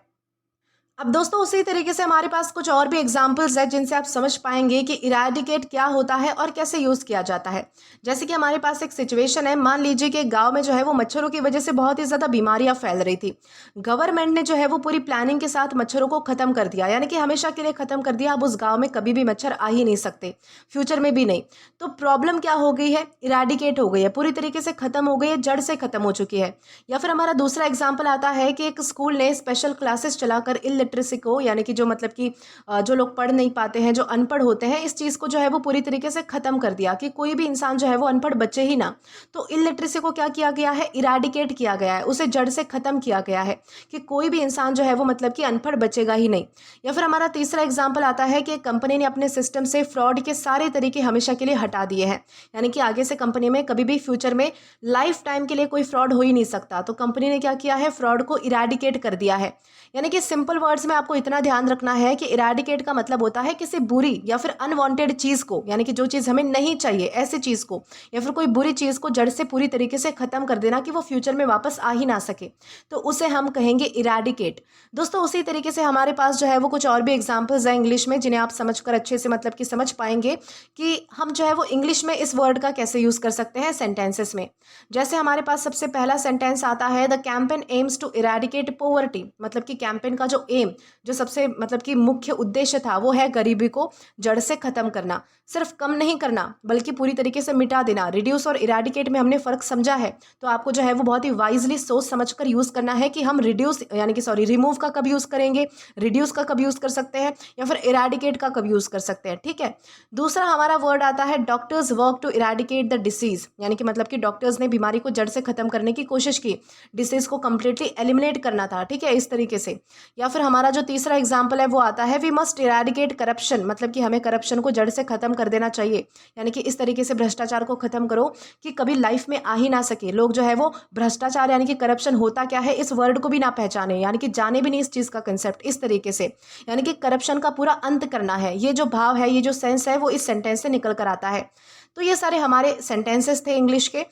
अब दोस्तों उसी तरीके से हमारे पास कुछ और भी एग्जाम्पल्स हैं जिनसे आप समझ पाएंगे कि इराडिकेट क्या होता है और कैसे यूज़ किया जाता है। जैसे कि हमारे पास एक सिचुएशन है, मान लीजिए कि गांव में जो है वो मच्छरों की वजह से बहुत ही ज़्यादा बीमारियां फैल रही थी। गवर्नमेंट ने जो है वो पूरी प्लानिंग के साथ मच्छरों को ख़त्म कर दिया, यानी कि हमेशा के लिए ख़त्म कर दिया। अब उस गाँव में कभी भी मच्छर आ ही नहीं सकते, फ्यूचर में भी नहीं। तो प्रॉब्लम क्या हो गई है, इराडिकेट हो गई है, पूरी तरीके से ख़त्म हो गई है, जड़ से ख़त्म हो चुकी है। या फिर हमारा दूसरा एग्जाम्पल आता है कि एक स्कूल ने स्पेशल क्लासेस चलाकर लिटरेसी को, यानी कि जो मतलब कि जो लोग पढ़ नहीं पाते हैं, जो अनपढ़ होते हैं, इस चीज़ को जो है वो पूरी तरीके से ख़त्म कर दिया कि कोई भी इंसान जो है वो अनपढ़ बचे ही ना। तो इलिटरेसी को क्या किया गया है, इराडिकेट किया गया है, उसे जड़ से ख़त्म किया गया है कि कोई भी इंसान जो है वो मतलब कि अनपढ़ बचेगा ही नहीं। या फिर हमारा तीसरा एग्जाम्पल आता है कि कंपनी ने अपने सिस्टम से फ्रॉड के सारे तरीके हमेशा के लिए हटा दिए हैं, यानी कि आगे से कंपनी में कभी भी फ्यूचर में लाइफ टाइम के लिए कोई फ्रॉड हो ही नहीं सकता। तो कंपनी ने क्या किया है, फ्रॉड को इराडिकेट कर दिया है। यानी कि सिंपल वर्ड्स में आपको इतना ध्यान रखना है कि इराडिकेट का मतलब होता है किसी बुरी या फिर अनवांटेड चीज़ को, यानी कि जो चीज़ हमें नहीं चाहिए ऐसी चीज़ को, या फिर कोई बुरी चीज़ को जड़ से पूरी तरीके से ख़त्म कर देना कि वो फ्यूचर में वापस आ ही ना सके, तो उसे हम कहेंगे इराडिकेट। दोस्तों उसी तरीके से हमारे पास जो है वो कुछ और भी एग्जाम्पल्स हैं इंग्लिश में, जिन्हें आप समझकर अच्छे से मतलब कि समझ पाएंगे कि हम जो है वो इंग्लिश में इस वर्ड का कैसे यूज़ कर सकते हैं सेंटेंसेस में। जैसे हमारे पास सबसे पहला सेंटेंस आता है, the campaign aims to eradicate poverty. मतलब कि कैंपेन का जो एम, जो सबसे मतलब कि मुख्य उद्देश्य था, वो है गरीबी को जड़ से खत्म करना। सिर्फ कम नहीं करना बल्कि पूरी तरीके से मिटा देना। रिड्यूस और इराडिकेट में हमने फ़र्क समझा है, तो आपको जो है वो बहुत ही वाइजली सोच समझकर यूज़ करना है कि हम रिड्यूस यानी कि रिमूव का कब यूज़ करेंगे, रिड्यूस का कब यूज़ कर सकते हैं, या फिर इराडिकेट का कब यूज़ कर सकते हैं, ठीक है। दूसरा हमारा वर्ड आता है, doctors work to eradicate the disease. यानी कि मतलब कि डॉक्टर्स ने बीमारी को जड़ से ख़त्म करने की कोशिश की, डिसीज़ को कम्प्लीटली एलिमिनेट करना था, ठीक है, इस तरीके से। या फिर हमारा जो तीसरा एग्जाम्पल है वो आता है, वी मस्ट इराडिकेट करप्शन। मतलब कि हमें करप्शन को जड़ से ख़त्म कर देना चाहिए, यानी कि इस तरीके से भ्रष्टाचार को ख़त्म करो कि कभी लाइफ में आ ही ना सके। लोग जो है वो भ्रष्टाचार यानी कि करप्शन होता क्या है इस वर्ड को भी ना पहचाने, यानी कि जाने भी नहीं इस चीज़ का कंसेप्ट, इस तरीके से। यानी कि करप्शन का पूरा अंत करना है, ये जो भाव है, ये जो सेंस है, वो इस सेंटेंस से निकल कर आता है। तो ये सारे हमारे सेंटेंसेस थे इंग्लिश के।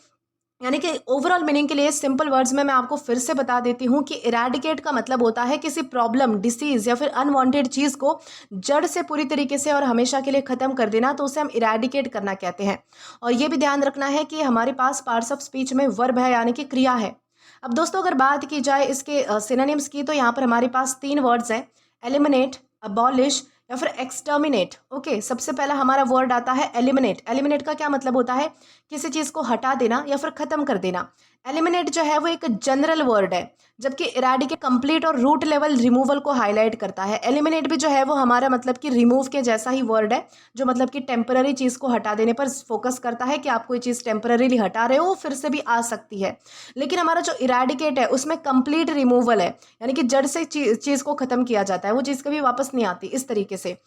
यानी कि ओवरऑल मीनिंग के लिए सिंपल वर्ड्स में मैं आपको फिर से बता देती हूँ कि इरेडिकेट का मतलब होता है किसी प्रॉब्लम, डिसीज या फिर अनवांटेड चीज़ को जड़ से पूरी तरीके से और हमेशा के लिए ख़त्म कर देना, तो उसे हम इरेडिकेट करना कहते हैं। और ये भी ध्यान रखना है कि हमारे पास पार्ट्स ऑफ स्पीच में वर्ब है, यानी कि क्रिया है। अब दोस्तों अगर बात की जाए इसके सिनोनिम्स की, तो यहाँ पर हमारे पास 3 वर्ड्स हैं, एलिमिनेट, अबॉलिश या फिर एक्सटर्मिनेट। ओके, सबसे पहला हमारा वर्ड आता है एलिमिनेट। एलिमिनेट का क्या मतलब होता है? किसी चीज़ को हटा देना या फिर ख़त्म कर देना। एलिमिनेट जो है वो एक जनरल वर्ड है, जबकि इरेडिकेट कंप्लीट और रूट लेवल रिमूवल को हाईलाइट करता है। एलिमिनेट भी जो है वो हमारा मतलब कि रिमूव के जैसा ही वर्ड है, जो मतलब कि टेम्पररी चीज़ को हटा देने पर फोकस करता है कि आप कोई चीज़ टेम्पररीली हटा रहे हो, फिर से भी आ सकती है। लेकिन हमारा जो इरेडिकेट है उसमें कंप्लीट रिमूवल है, यानी कि जड़ से चीज़ को ख़त्म किया जाता है, वो चीज़ कभी वापस नहीं आती, इस तरीके से।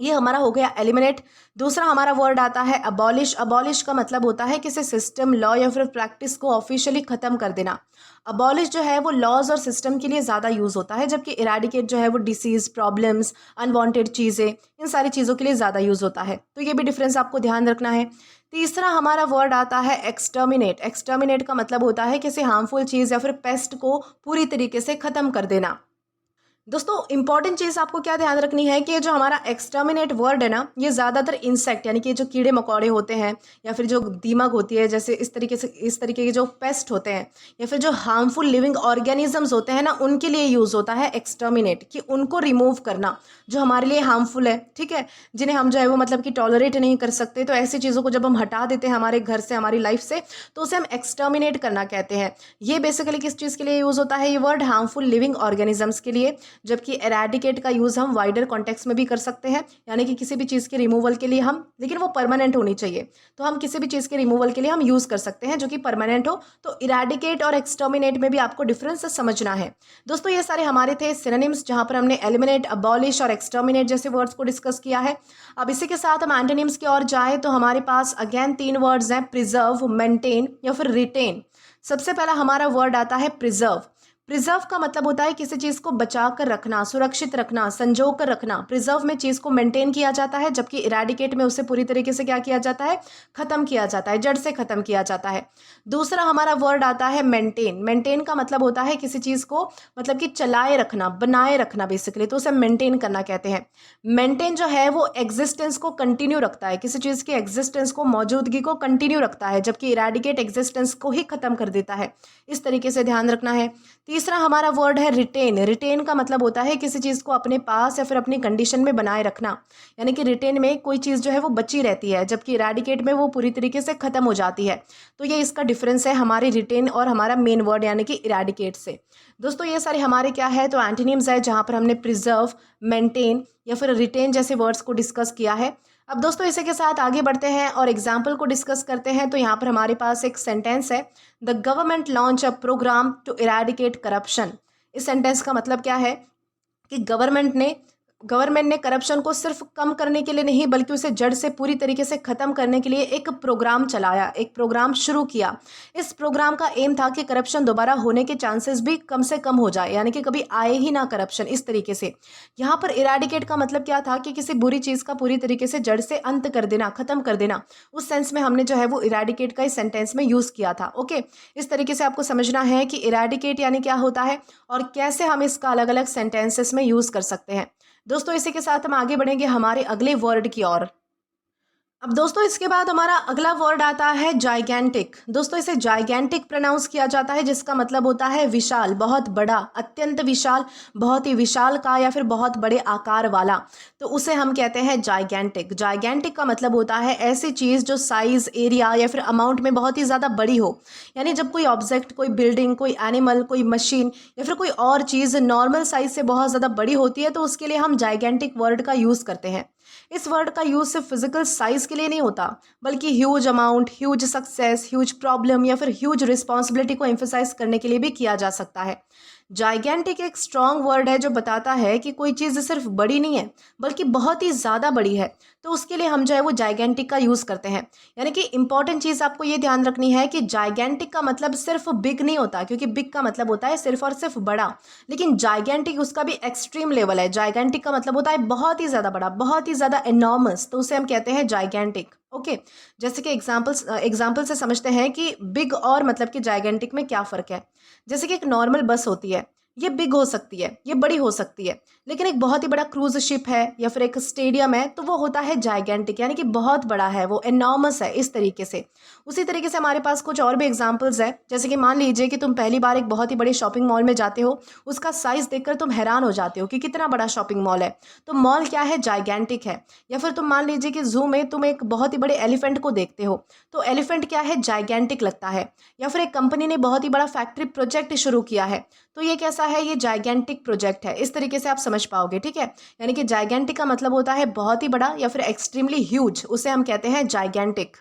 ये हमारा हो गया एलिमिनेट। दूसरा हमारा वर्ड आता है अबॉलिश। अबॉलिश का मतलब होता है किसी सिस्टम, लॉ या फिर प्रैक्टिस को ऑफिशियली ख़त्म कर देना। अबॉलिश जो है वो लॉज और सिस्टम के लिए ज़्यादा यूज़ होता है, जबकि इरेडिकेट जो है वो डिसीज़, प्रॉब्लम्स, अनवांटेड चीज़ें, इन सारी चीज़ों के लिए ज़्यादा यूज़ होता है। तो ये भी डिफरेंस आपको ध्यान रखना है। तीसरा हमारा वर्ड आता है एक्सटर्मिनेट। एक्सटर्मिनेट का मतलब होता है किसी हार्मफुल चीज़ या फिर पेस्ट को पूरी तरीके से ख़त्म कर देना। दोस्तों इंपॉर्टेंट चीज़ आपको क्या ध्यान रखनी है कि जो हमारा एक्सटर्मिनेट वर्ड है ना, ये ज़्यादातर इंसेक्ट यानी कि जो कीड़े मकोड़े होते हैं या फिर जो दीमक होती है, जैसे इस तरीके के जो पेस्ट होते हैं या फिर जो हार्मफुल लिविंग ऑर्गेनिजम्स होते हैं ना, उनके लिए यूज़ होता है एक्सटर्मिनेट, कि उनको रिमूव करना जो हमारे लिए हार्मफुल है, ठीक है, जिन्हें हम जो है वो मतलब कि टॉलरेट नहीं कर सकते। तो ऐसी चीज़ों को जब हम हटा देते हैं हमारे घर से, हमारी लाइफ से, तो उसे हम एक्सटर्मिनेट करना कहते हैं। ये बेसिकली किस चीज़ के लिए यूज़ होता है? ये वर्ड हार्मफुल लिविंग ऑर्गेनिजम्स के लिए, जबकि एराडिकेट का यूज़ हम वाइडर कॉन्टेक्स्ट में भी कर सकते हैं, यानी कि किसी भी चीज़ के रिमूवल के लिए हम, लेकिन वो परमानेंट होनी चाहिए, तो हम किसी भी चीज़ के रिमूवल के लिए हम यूज़ कर सकते हैं जो कि परमानेंट हो। तो इराडिकेट और एक्सटर्मिनेट में भी आपको डिफरेंस समझना है। दोस्तों ये सारे हमारे थे सिनोनिम्स, जहाँ पर हमने एलिमिनेट, अबॉलिश और एक्सटर्मिनेट जैसे वर्ड्स को डिस्कस किया है। अब इसी के साथ हम एंटोनिम्स की ओर जाएँ तो हमारे पास अगेन 3 वर्ड्स हैं, प्रिजर्व, मेंटेन या फिर रिटेन। सबसे पहला हमारा वर्ड आता है प्रिजर्व। प्रिजर्व का मतलब होता है किसी चीज़ को बचा कर रखना, सुरक्षित रखना, संजो कर रखना। प्रिजर्व में चीज़ को मेंटेन किया जाता है, जबकि इराडिकेट में उसे पूरी तरीके से क्या किया जाता है? खत्म किया जाता है, जड़ से खत्म किया जाता है। दूसरा हमारा वर्ड आता है मेंटेन। मेंटेन का मतलब होता है किसी चीज़ को मतलब कि चलाए रखना, बनाए रखना बेसिकली, तो उसे मेंटेन करना कहते हैं। मेंटेन जो है वो एग्जिस्टेंस को कंटिन्यू रखता है, किसी चीज़ की एग्जिस्टेंस को, मौजूदगी को कंटिन्यू रखता है, जबकि इराडिकेट एग्जिस्टेंस को ही खत्म कर देता है। इस तरीके से ध्यान रखना है। तीसरा हमारा वर्ड है रिटेन। रिटेन का मतलब होता है किसी चीज़ को अपने पास या फिर अपनी कंडीशन में बनाए रखना, यानी कि रिटेन में कोई चीज़ जो है वो बची रहती है, जबकि इराडिकेट में वो पूरी तरीके से खत्म हो जाती है। तो ये इसका डिफरेंस है हमारे रिटेन और हमारा मेन वर्ड यानी कि इराडिकेट से। दोस्तों ये सारे हमारे क्या है, तो एंटोनिम्स है, जहाँ पर हमने प्रिजर्व, मेंटेन या फिर रिटेन जैसे वर्ड्स को डिस्कस किया है। अब दोस्तों इसी के साथ आगे बढ़ते हैं और एग्जाम्पल को डिस्कस करते हैं। तो यहाँ पर हमारे पास एक सेंटेंस है, the government launch a programme to eradicate corruption. इस सेंटेंस का मतलब क्या है कि गवर्नमेंट ने करप्शन को सिर्फ कम करने के लिए नहीं, बल्कि उसे जड़ से पूरी तरीके से ख़त्म करने के लिए एक प्रोग्राम चलाया, एक प्रोग्राम शुरू किया। इस प्रोग्राम का एम था कि करप्शन दोबारा होने के चांसेस भी कम से कम हो जाए, यानी कि कभी आए ही ना करप्शन, इस तरीके से। यहाँ पर इराडिकेट का मतलब क्या था कि किसी बुरी चीज़ का पूरी तरीके से जड़ से अंत कर देना, ख़त्म कर देना। उस सेंस में हमने जो है वो इराडिकेट का इस सेंटेंस में यूज़ किया था। ओके, इस तरीके से आपको समझना है कि इराडिकेट यानी क्या होता है और कैसे हम इसका अलग अलग सेंटेंसेस में यूज़ कर सकते हैं। दोस्तों इसी के साथ हम आगे बढ़ेंगे हमारे अगले वर्ड की ओर। अब दोस्तों इसके बाद हमारा अगला वर्ड आता है जाइगेंटिक। दोस्तों इसे जाइगेंटिक प्रोनाउंस किया जाता है, जिसका मतलब होता है विशाल, बहुत बड़ा, अत्यंत विशाल, बहुत ही विशाल का या फिर बहुत बड़े आकार वाला, तो उसे हम कहते हैं जाइगेंटिक। जाइगेंटिक का मतलब होता है ऐसी चीज़ जो साइज, एरिया या फिर अमाउंट में बहुत ही ज़्यादा बड़ी हो। यानी जब कोई ऑब्जेक्ट, कोई बिल्डिंग, कोई एनिमल, कोई मशीन या फिर कोई और चीज़ नॉर्मल साइज से बहुत ज़्यादा बड़ी होती है, तो उसके लिए हम जाइगेंटिक वर्ड का यूज़ करते हैं। इस वर्ड का यूज़ सिर्फ फिजिकल साइज के लिए नहीं होता, बल्कि huge amount, huge success, huge problem या फिर ह्यूज रिस्पॉन्सिबिलिटी को एम्फेसाइज करने के लिए भी किया जा सकता है। जाइगेंटिक एक स्ट्रॉन्ग वर्ड है जो बताता है कि कोई चीज़ सिर्फ बड़ी नहीं है, बल्कि बहुत ही ज़्यादा बड़ी है, तो उसके लिए हम जो है वो जाइगेंटिक का यूज़ करते हैं। यानी कि इंपॉर्टेंट चीज़ आपको ये ध्यान रखनी है कि जाइगेंटिक का मतलब सिर्फ बिग नहीं होता, क्योंकि बिग का मतलब होता है सिर्फ और सिर्फ बड़ा, लेकिन जाइगेंटिक उसका भी एक्सट्रीम लेवल है। जाइगेंटिक का मतलब होता है बहुत ही ज़्यादा बड़ा, बहुत ही ज़्यादा एनॉर्मस, तो उसे हम कहते हैं जाइगेंटिक। ओके। जैसे कि एग्जाम्पल से समझते हैं कि बिग और मतलब कि जाइगेंटिक में क्या फ़र्क है। जैसे कि एक नॉर्मल बस होती है, ये बिग हो सकती है, ये बड़ी हो सकती है, लेकिन एक बहुत ही बड़ा क्रूज़ शिप है या फिर एक स्टेडियम है, तो वो होता है जाइगेंटिक, यानी कि बहुत बड़ा है, वो एनॉर्मस है, इस तरीके से। उसी तरीके से हमारे पास कुछ और भी एग्जाम्पल्स हैं, जैसे कि मान लीजिए कि तुम पहली बार एक बहुत ही बड़े शॉपिंग मॉल में जाते हो, उसका साइज़ देखकर तुम हैरान हो जाते हो कि कितना बड़ा शॉपिंग मॉल है। तो मॉल क्या है? जाइगेंटिक है। या फिर तुम मान लीजिए कि ज़ू में तुम एक बहुत ही बड़े एलिफेंट को देखते हो, तो एलिफेंट क्या है? जाइगेंटिक लगता है। या फिर एक कंपनी ने बहुत ही बड़ा फैक्ट्री प्रोजेक्ट शुरू किया है, तो ये कैसा है? ये जाइगेंटिक प्रोजेक्ट है। इस तरीके से आप समझ पाओगे, ठीक है? यानी कि जाइगेंटिक का मतलब होता है बहुत ही बड़ा या फिर एक्सट्रीमली ह्यूज, उसे हम कहते हैं जाइगेंटिक।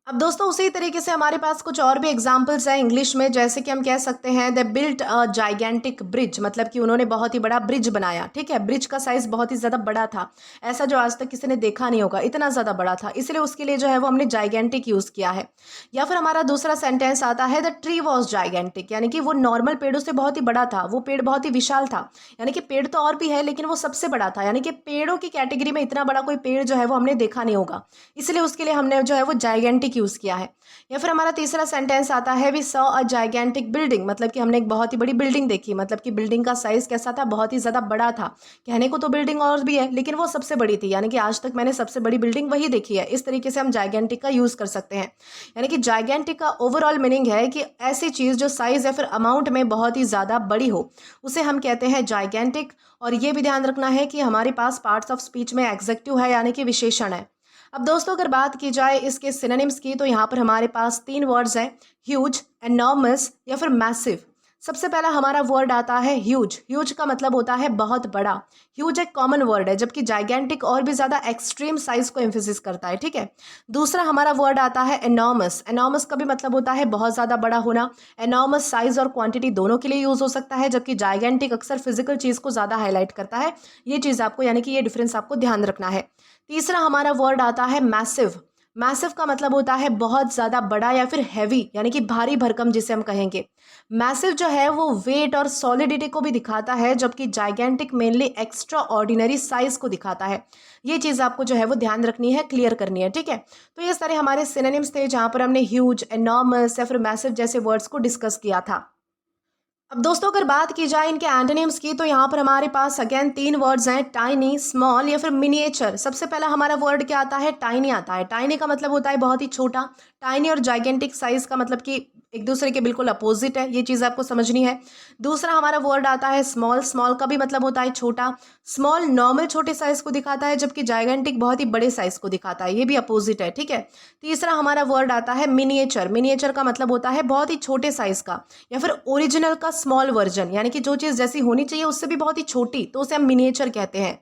अब दोस्तों उसी तरीके से हमारे पास कुछ और भी एग्जाम्पल्स हैं इंग्लिश में, जैसे कि हम कह सकते हैं the built a gigantic bridge, मतलब कि उन्होंने बहुत ही बड़ा ब्रिज बनाया। ठीक है, ब्रिज का साइज बहुत ही ज़्यादा बड़ा था, ऐसा जो आज तक किसी ने देखा नहीं होगा, इतना ज़्यादा बड़ा था, इसलिए उसके लिए जो है वो हमने जाइगेंटिक यूज़ किया है। या फिर हमारा दूसरा सेंटेंस आता है द ट्री वॉज जाइगेंटिक, यानी कि वो नॉर्मल पेड़ों से बहुत ही बड़ा था, वो पेड़ बहुत ही विशाल था। यानी कि पेड़ तो और भी है लेकिन वो सबसे बड़ा था, यानी कि पेड़ों की कैटेगरी में इतना बड़ा कोई पेड़ जो है वो हमने देखा नहीं होगा, इसलिए उसके लिए हमने जो है वो जाइगेंटिक यूज़ किया है। या फिर हमारा तीसरा सेंटेंस आता है we saw a gigantic building, मतलब कि हमने एक बहुत ही बड़ी बिल्डिंग देखी, मतलब कि बिल्डिंग का साइज कैसा था? बहुत ही ज़्यादा बड़ा था। कहने को तो बिल्डिंग और भी है लेकिन वो सबसे बड़ी थी, यानी कि आज तक मैंने सबसे बड़ी बिल्डिंग वही देखी है। इस तरीके से हम जाइगेंटिक का यूज़ कर सकते हैं। यानी कि जाइगेंटिक का ओवरऑल मीनिंग है कि ऐसी चीज़ जो साइज या फिर अमाउंट में बहुत ही ज़्यादा बड़ी हो, उसे हम कहते हैं जाइगेंटिक। और ये भी ध्यान रखना है कि हमारे पास पार्ट्स ऑफ स्पीच में एग्जेक्टिव है, यानी कि विशेषण है। अब दोस्तों अगर बात की जाए इसके सिनोनिम्स की, तो यहाँ पर हमारे पास 3 वर्ड्स हैं, ह्यूज, एनॉर्मस या फिर मैसिव। सबसे पहला हमारा वर्ड आता है ह्यूज। ह्यूज का मतलब होता है बहुत बड़ा। ह्यूज एक कॉमन वर्ड है, जबकि जाइगेंटिक और भी ज़्यादा एक्सट्रीम साइज को एम्फेसिस करता है, ठीक है। दूसरा हमारा वर्ड आता है एनॉर्मस। एनॉर्मस का भी मतलब होता है बहुत ज़्यादा बड़ा होना। एनॉर्मस साइज और क्वांटिटी दोनों के लिए यूज़ हो सकता है, जबकि जाइगेंटिक अक्सर फिजिकल चीज़ को ज़्यादा हाईलाइट करता है। ये चीज़ आपको, यानी कि ये डिफरेंस आपको ध्यान रखना है। तीसरा हमारा वर्ड आता है मैसिव। मैसिव का मतलब होता है बहुत ज़्यादा बड़ा या फिर हैवी, यानी कि भारी भरकम जिसे हम कहेंगे। मैसिव जो है वो वेट और सॉलिडिटी को भी दिखाता है, जबकि gigantic mainly extra ordinary size को दिखाता है। ये चीज़ आपको जो है वो ध्यान रखनी है, क्लियर करनी है, ठीक है। तो ये सारे हमारे सिनोनिम्स थे जहाँ पर हमने ह्यूज, एनॉर्मस या फिर मैसिव जैसे वर्ड्स को डिस्कस किया था। अब दोस्तों अगर बात की जाए इनके एंटोनिम्स की, तो यहाँ पर हमारे पास अगेन 3 वर्ड्स हैं, टाइनी, स्मॉल या फिर मिनिएचर। सबसे पहला हमारा वर्ड क्या आता है? टाइनी आता है। टाइनी का मतलब होता है बहुत ही छोटा। टाइनी और जाइगेंटिक साइज का मतलब कि एक दूसरे के बिल्कुल अपोजिट है, ये चीज़ आपको समझनी है। दूसरा हमारा वर्ड आता है स्मॉल। स्मॉल का भी मतलब होता है छोटा। स्मॉल नॉर्मल छोटे साइज को दिखाता है, जबकि जाइगेंटिक बहुत ही बड़े साइज को दिखाता है, ये भी अपोजिट है, ठीक है। तीसरा हमारा वर्ड आता है मिनिएचर। मिनिएचर का मतलब होता है बहुत ही छोटे साइज का या फिर ओरिजिनल का स्मॉल वर्जन, यानी कि जो चीज़ जैसी होनी चाहिए उससे भी बहुत ही छोटी, तो उसे हम मिनिएचर कहते हैं।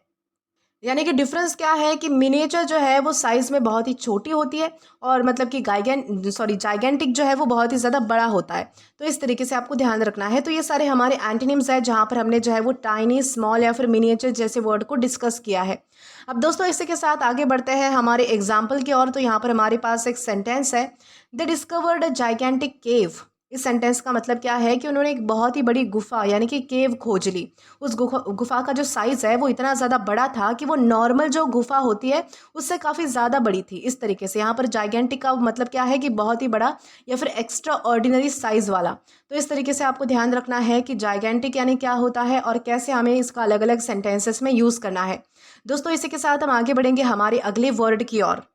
यानी कि डिफरेंस क्या है कि मिनिएचर जो है वो साइज में बहुत ही छोटी होती है, और मतलब कि जाइगेंटिक जो है वो बहुत ही ज़्यादा बड़ा होता है। तो इस तरीके से आपको ध्यान रखना है। तो ये सारे हमारे एंटोनिम्स हैं जहाँ पर हमने जो है वो टाइनी, स्मॉल या फिर मिनिएचर जैसे वर्ड को डिस्कस किया है। अब दोस्तों इसी के साथ आगे बढ़ते हैं हमारे एग्जाम्पल की ओर। तो यहाँ पर हमारे पास एक सेंटेंस है, द डिस्कवर्ड अ जाइगेंटिक केव। इस सेंटेंस का मतलब क्या है कि उन्होंने एक बहुत ही बड़ी गुफा यानी कि केव खोज ली। उस गुफा का जो साइज़ है वो इतना ज़्यादा बड़ा था कि वो नॉर्मल जो गुफा होती है उससे काफ़ी ज़्यादा बड़ी थी। इस तरीके से यहाँ पर जाइगेंटिक का मतलब क्या है कि बहुत ही बड़ा या फिर एक्स्ट्रा ऑर्डिनरी साइज़ वाला। तो इस तरीके से आपको ध्यान रखना है कि जाइगेंटिक यानी क्या होता है और कैसे हमें इसका अलग अलग सेंटेंसेस में यूज़ करना है। दोस्तों इसी के साथ हम आगे बढ़ेंगे हमारे अगले वर्ड की ओर।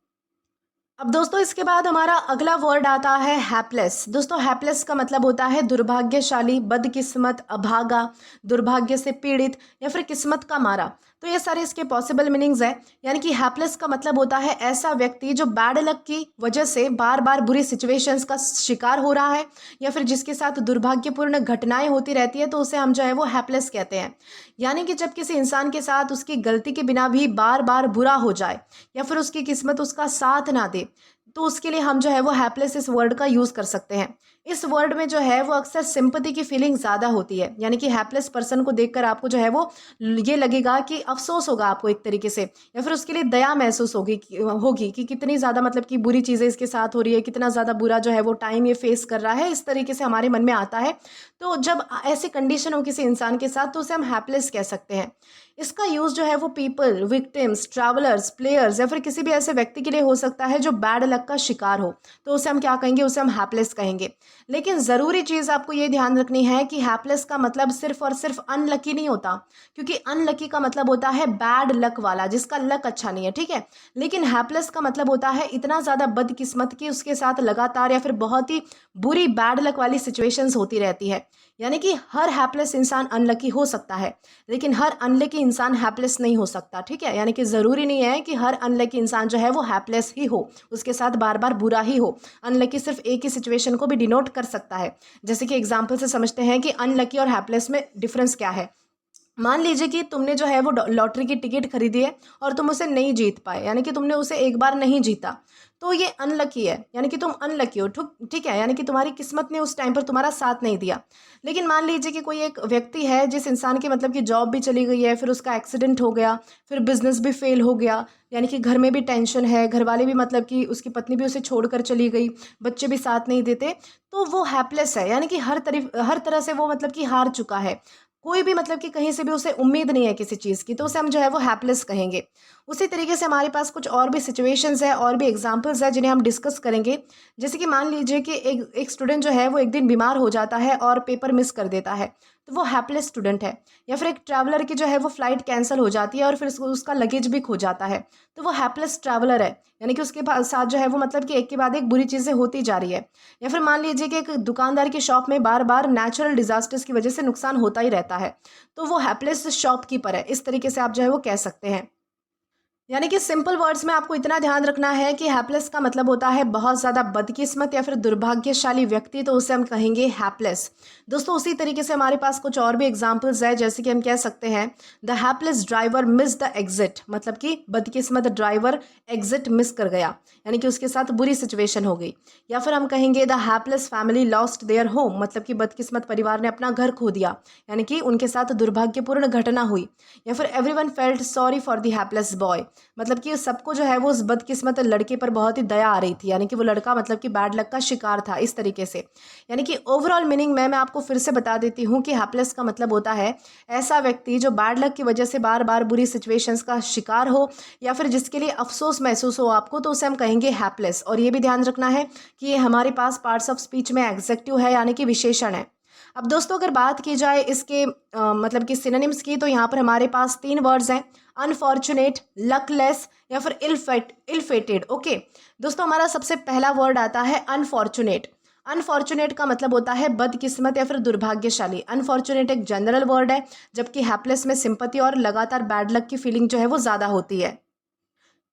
अब दोस्तों इसके बाद हमारा अगला वर्ड आता है हैपलेस। दोस्तों हैपलेस का मतलब होता है दुर्भाग्यशाली, बदकिस्मत, अभागा, दुर्भाग्य से पीड़ित या फिर किस्मत का मारा। तो ये सारे इसके पॉसिबल मीनिंग्स हैं। यानी कि हैपलेस का मतलब होता है ऐसा व्यक्ति जो बैड लक की वजह से बार बार बुरी सिचुएशंस का शिकार हो रहा है, या फिर जिसके साथ दुर्भाग्यपूर्ण घटनाएं होती रहती है, तो उसे हम जो है वो हैपलेस कहते हैं। यानी कि जब किसी इंसान के साथ उसकी गलती के बिना भी बार बार बुरा हो जाए या फिर उसकी किस्मत उसका साथ ना दे, तो उसके लिए हम जो है वो हैपलेस इस वर्ड का यूज़ कर सकते हैं। इस वर्ड में जो है वो अक्सर सिंपैथी की फीलिंग ज़्यादा होती है। यानी कि हैपलेस पर्सन को देखकर आपको जो है वो ये लगेगा कि अफसोस होगा आपको एक तरीके से, या फिर उसके लिए दया महसूस होगी कि कितनी ज़्यादा मतलब कि बुरी चीज़ें इसके साथ हो रही है, कितना ज़्यादा बुरा जो है वो टाइम ये फेस कर रहा है, इस तरीके से हमारे मन में आता है। तो जब ऐसी कंडीशन हो किसी इंसान के साथ, तो उसे हम हैपलेस कह सकते हैं। इसका यूज़ जो है वो पीपल, विक्टिम्स, ट्रैवलर्स, प्लेयर्स या फिर किसी भी ऐसे व्यक्ति के लिए हो सकता है जो बैड लक का शिकार हो, तो उसे हम क्या कहेंगे, उसे हम हैपलेस कहेंगे। लेकिन ज़रूरी चीज़ आपको ये ध्यान रखनी है कि हैपलेस का मतलब सिर्फ और सिर्फ अनलकी नहीं होता, क्योंकि अनलकी का मतलब होता है बैड लक वाला, जिसका लक अच्छा नहीं है, ठीक है। लेकिन हैपलेस का मतलब होता है इतना ज़्यादा बदकिस्मत कि उसके साथ लगातार या फिर बहुत ही बुरी बैड लक वाली सिचुएशंस होती रहती है। यानी कि हर हैपलेस इंसान अनलकी हो सकता है, लेकिन हर अनलकी इंसान हैपलेस नहीं हो सकता, ठीक है। यानी कि ज़रूरी नहीं है कि हर अनलकी इंसान जो है वो हैपलेस ही हो, उसके साथ बार बार बुरा ही हो। अनलकी सिर्फ एक ही सिचुएशन को भी डिनोट कर सकता है। जैसे कि एग्जाम्पल से समझते हैं कि अनलकी और हैपलेस में डिफरेंस क्या है। मान लीजिए कि तुमने जो है वो लॉटरी की टिकट खरीदी है और तुम उसे नहीं जीत पाए, यानी कि तुमने उसे एक बार नहीं जीता, तो ये अनलकी है, यानी कि तुम अनलकी हो, ठीक है। यानी कि तुम्हारी किस्मत ने उस टाइम पर तुम्हारा साथ नहीं दिया। लेकिन मान लीजिए कि कोई एक व्यक्ति है जिस इंसान की मतलब कि जॉब भी चली गई है, फिर उसका एक्सीडेंट हो गया, फिर बिजनेस भी फेल हो गया, यानी कि घर में भी टेंशन है, घर वाले भी मतलब कि उसकी पत्नी भी उसे छोड़कर चली गई, बच्चे भी साथ नहीं देते, तो वो हैपलेस है। यानी कि हर तरह से वो मतलब कि हार चुका है, कोई भी मतलब कि कहीं से भी उसे उम्मीद नहीं है किसी चीज़ की, तो उसे हम जो है वो हैपलेस कहेंगे। उसी तरीके से हमारे पास कुछ और भी सिचुएशंस है और भी एग्जांपल्स है जिन्हें हम डिस्कस करेंगे। जैसे कि मान लीजिए कि एक स्टूडेंट जो है वो एक दिन बीमार हो जाता है और पेपर मिस कर देता है, तो वो हैपलेस स्टूडेंट है। या फिर एक ट्रैवलर की जो है वो फ्लाइट कैंसिल हो जाती है और फिर उसका लगेज भी खो जाता है, तो वो हैपलेस ट्रैवलर है। यानी कि उसके साथ जो है वो मतलब कि एक के बाद एक बुरी चीज़ें होती जा रही है। या फिर मान लीजिए कि एक दुकानदार की शॉप में बार बार नेचुरल डिजास्टर्स की वजह से नुकसान होता ही रहता है, तो वो हैपलेस शॉपकीपर है। इस तरीके से आप जो है वो कह सकते हैं। यानी कि सिंपल वर्ड्स में आपको इतना ध्यान रखना है कि हैपलेस का मतलब होता है बहुत ज़्यादा बदकिस्मत या फिर दुर्भाग्यशाली व्यक्ति, तो उसे हम कहेंगे हैपलेस। दोस्तों उसी तरीके से हमारे पास कुछ और भी एग्जांपल्स है, जैसे कि हम कह सकते हैं the hapless driver miss the exit, मतलब कि बदकिस्मत ड्राइवर एग्जिट मिस कर गया, यानी कि उसके साथ बुरी सिचुएशन हो गई। या फिर हम कहेंगे the hapless family lost their home, मतलब कि बदकिस्मत परिवार ने अपना घर खो दिया, यानी कि उनके साथ दुर्भाग्यपूर्ण घटना हुई। या फिर everyone felt sorry for the hapless boy, मतलब कि सबको जो है वो उस बदकिस्मत लड़के पर बहुत ही दया आ रही थी, यानी कि वो लड़का मतलब कि बैड लक का शिकार था, इस तरीके से। यानी कि ओवरऑल मीनिंग मैं आपको फिर से बता देती हूँ कि हैपलेस का मतलब होता है ऐसा व्यक्ति जो बैड लक की वजह से बार बार बुरी सिचुएशंस का शिकार हो या फिर जिसके लिए अफसोस महसूस हो आपको, तो उसे हम कहेंगे हैपलेस। और ये भी ध्यान रखना है कि ये हमारे पास पार्ट्स ऑफ स्पीच में एग्जेक्टिव है, यानी कि विशेषण है। अब दोस्तों अगर बात की जाए इसके मतलब कि सिनोनिम्स की, तो यहाँ पर हमारे पास 3 वर्ड्स हैं, अनफॉर्चुनेट, लकलेस या फिर इल फेटेड। ओके दोस्तों, हमारा सबसे पहला वर्ड आता है अनफॉर्चुनेट। अनफॉर्चुनेट का मतलब होता है बदकिस्मत या फिर दुर्भाग्यशाली। अनफॉर्चुनेट एक जनरल वर्ड है, जबकि हैपलेस में सिंपैथी और लगातार बैड लक की फीलिंग जो है वो ज़्यादा होती है।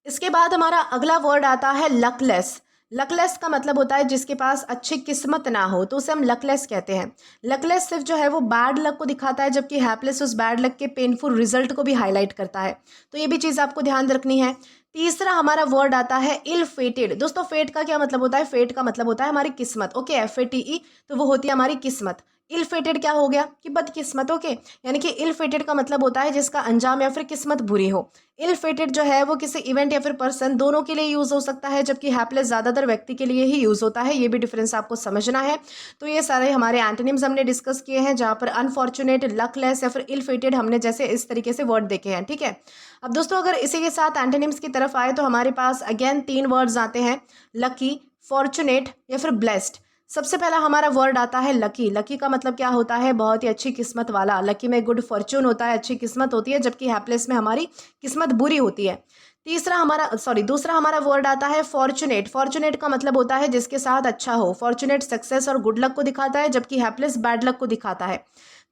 इसके बाद हमारा अगला वर्ड आता है लकलेस। लकलेस का मतलब होता है जिसके पास अच्छी किस्मत ना हो, तो उसे हम लकलेस कहते हैं। लकलेस सिर्फ जो है वो बैड लक को दिखाता है, जबकि हैपलेस उस बैड लक के पेनफुल रिजल्ट को भी हाईलाइट करता है। तो ये भी चीज़ आपको ध्यान रखनी है। तीसरा हमारा वर्ड आता है इल फेटेड। दोस्तों फेट का क्या मतलब होता है? फेट का मतलब होता है हमारी किस्मत। ओके, FATE, तो वो होती है हमारी किस्मत। इल फेटेड क्या हो गया कि बदकिस्मत। ओके, यानी कि इल फेटेड का मतलब होता है जिसका अंजाम या फिर किस्मत बुरी हो। इल फेटेड जो है वो किसी इवेंट या फिर पर्सन दोनों के लिए यूज हो सकता है, जबकि हैपलेस ज्यादातर व्यक्ति के लिए ही यूज होता है। ये भी डिफरेंस आपको समझना है। तो ये सारे हमारे एंटोनिम्स हमने डिस्कस किए हैं, जहां पर अनफॉर्चुनेट, लकलेस या फिर इल फेटेड हमने जैसे इस तरीके से वर्ड देखे हैं, ठीक है। अब दोस्तों अगर इसी के साथ एंटोनिम्स की तरफ आए तो हमारे पास अगेन 3 वर्ड्स आते हैं, लकी, फॉर्चुनेट या फिर ब्लेस्ड। सबसे पहला हमारा वर्ड आता है लकी। लकी का मतलब क्या होता है? बहुत ही अच्छी किस्मत वाला। लकी में गुड फॉर्च्यून होता है, अच्छी किस्मत होती है, जबकि हैपलेस में हमारी किस्मत बुरी होती है। दूसरा हमारा वर्ड आता है फॉर्चुनेट। फॉर्चुनेट का मतलब होता है जिसके साथ अच्छा हो। फॉर्चुनेट सक्सेस और गुड लक को दिखाता है, जबकि हैपलेस बैड लक को दिखाता है।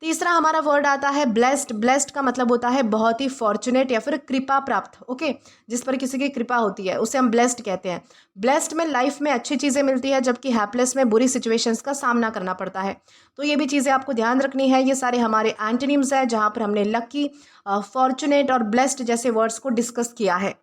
तीसरा हमारा वर्ड आता है ब्लेस्ड। ब्लेस्ड का मतलब होता है बहुत ही फॉर्चुनेट या फिर कृपा प्राप्त। ओके, जिस पर किसी की कृपा होती है उसे हम ब्लेस्ड कहते हैं। ब्लेस्ड में लाइफ में अच्छी चीज़ें मिलती है, जबकि हैपलेस में बुरी सिचुएशंस का सामना करना पड़ता है। तो ये भी चीज़ें आपको ध्यान रखनी है। ये सारे हमारे एंटोनिम्स हैं, जहाँ पर हमने लकी, फॉर्चुनेट और ब्लेस्ड जैसे वर्ड्स को डिस्कस किया है।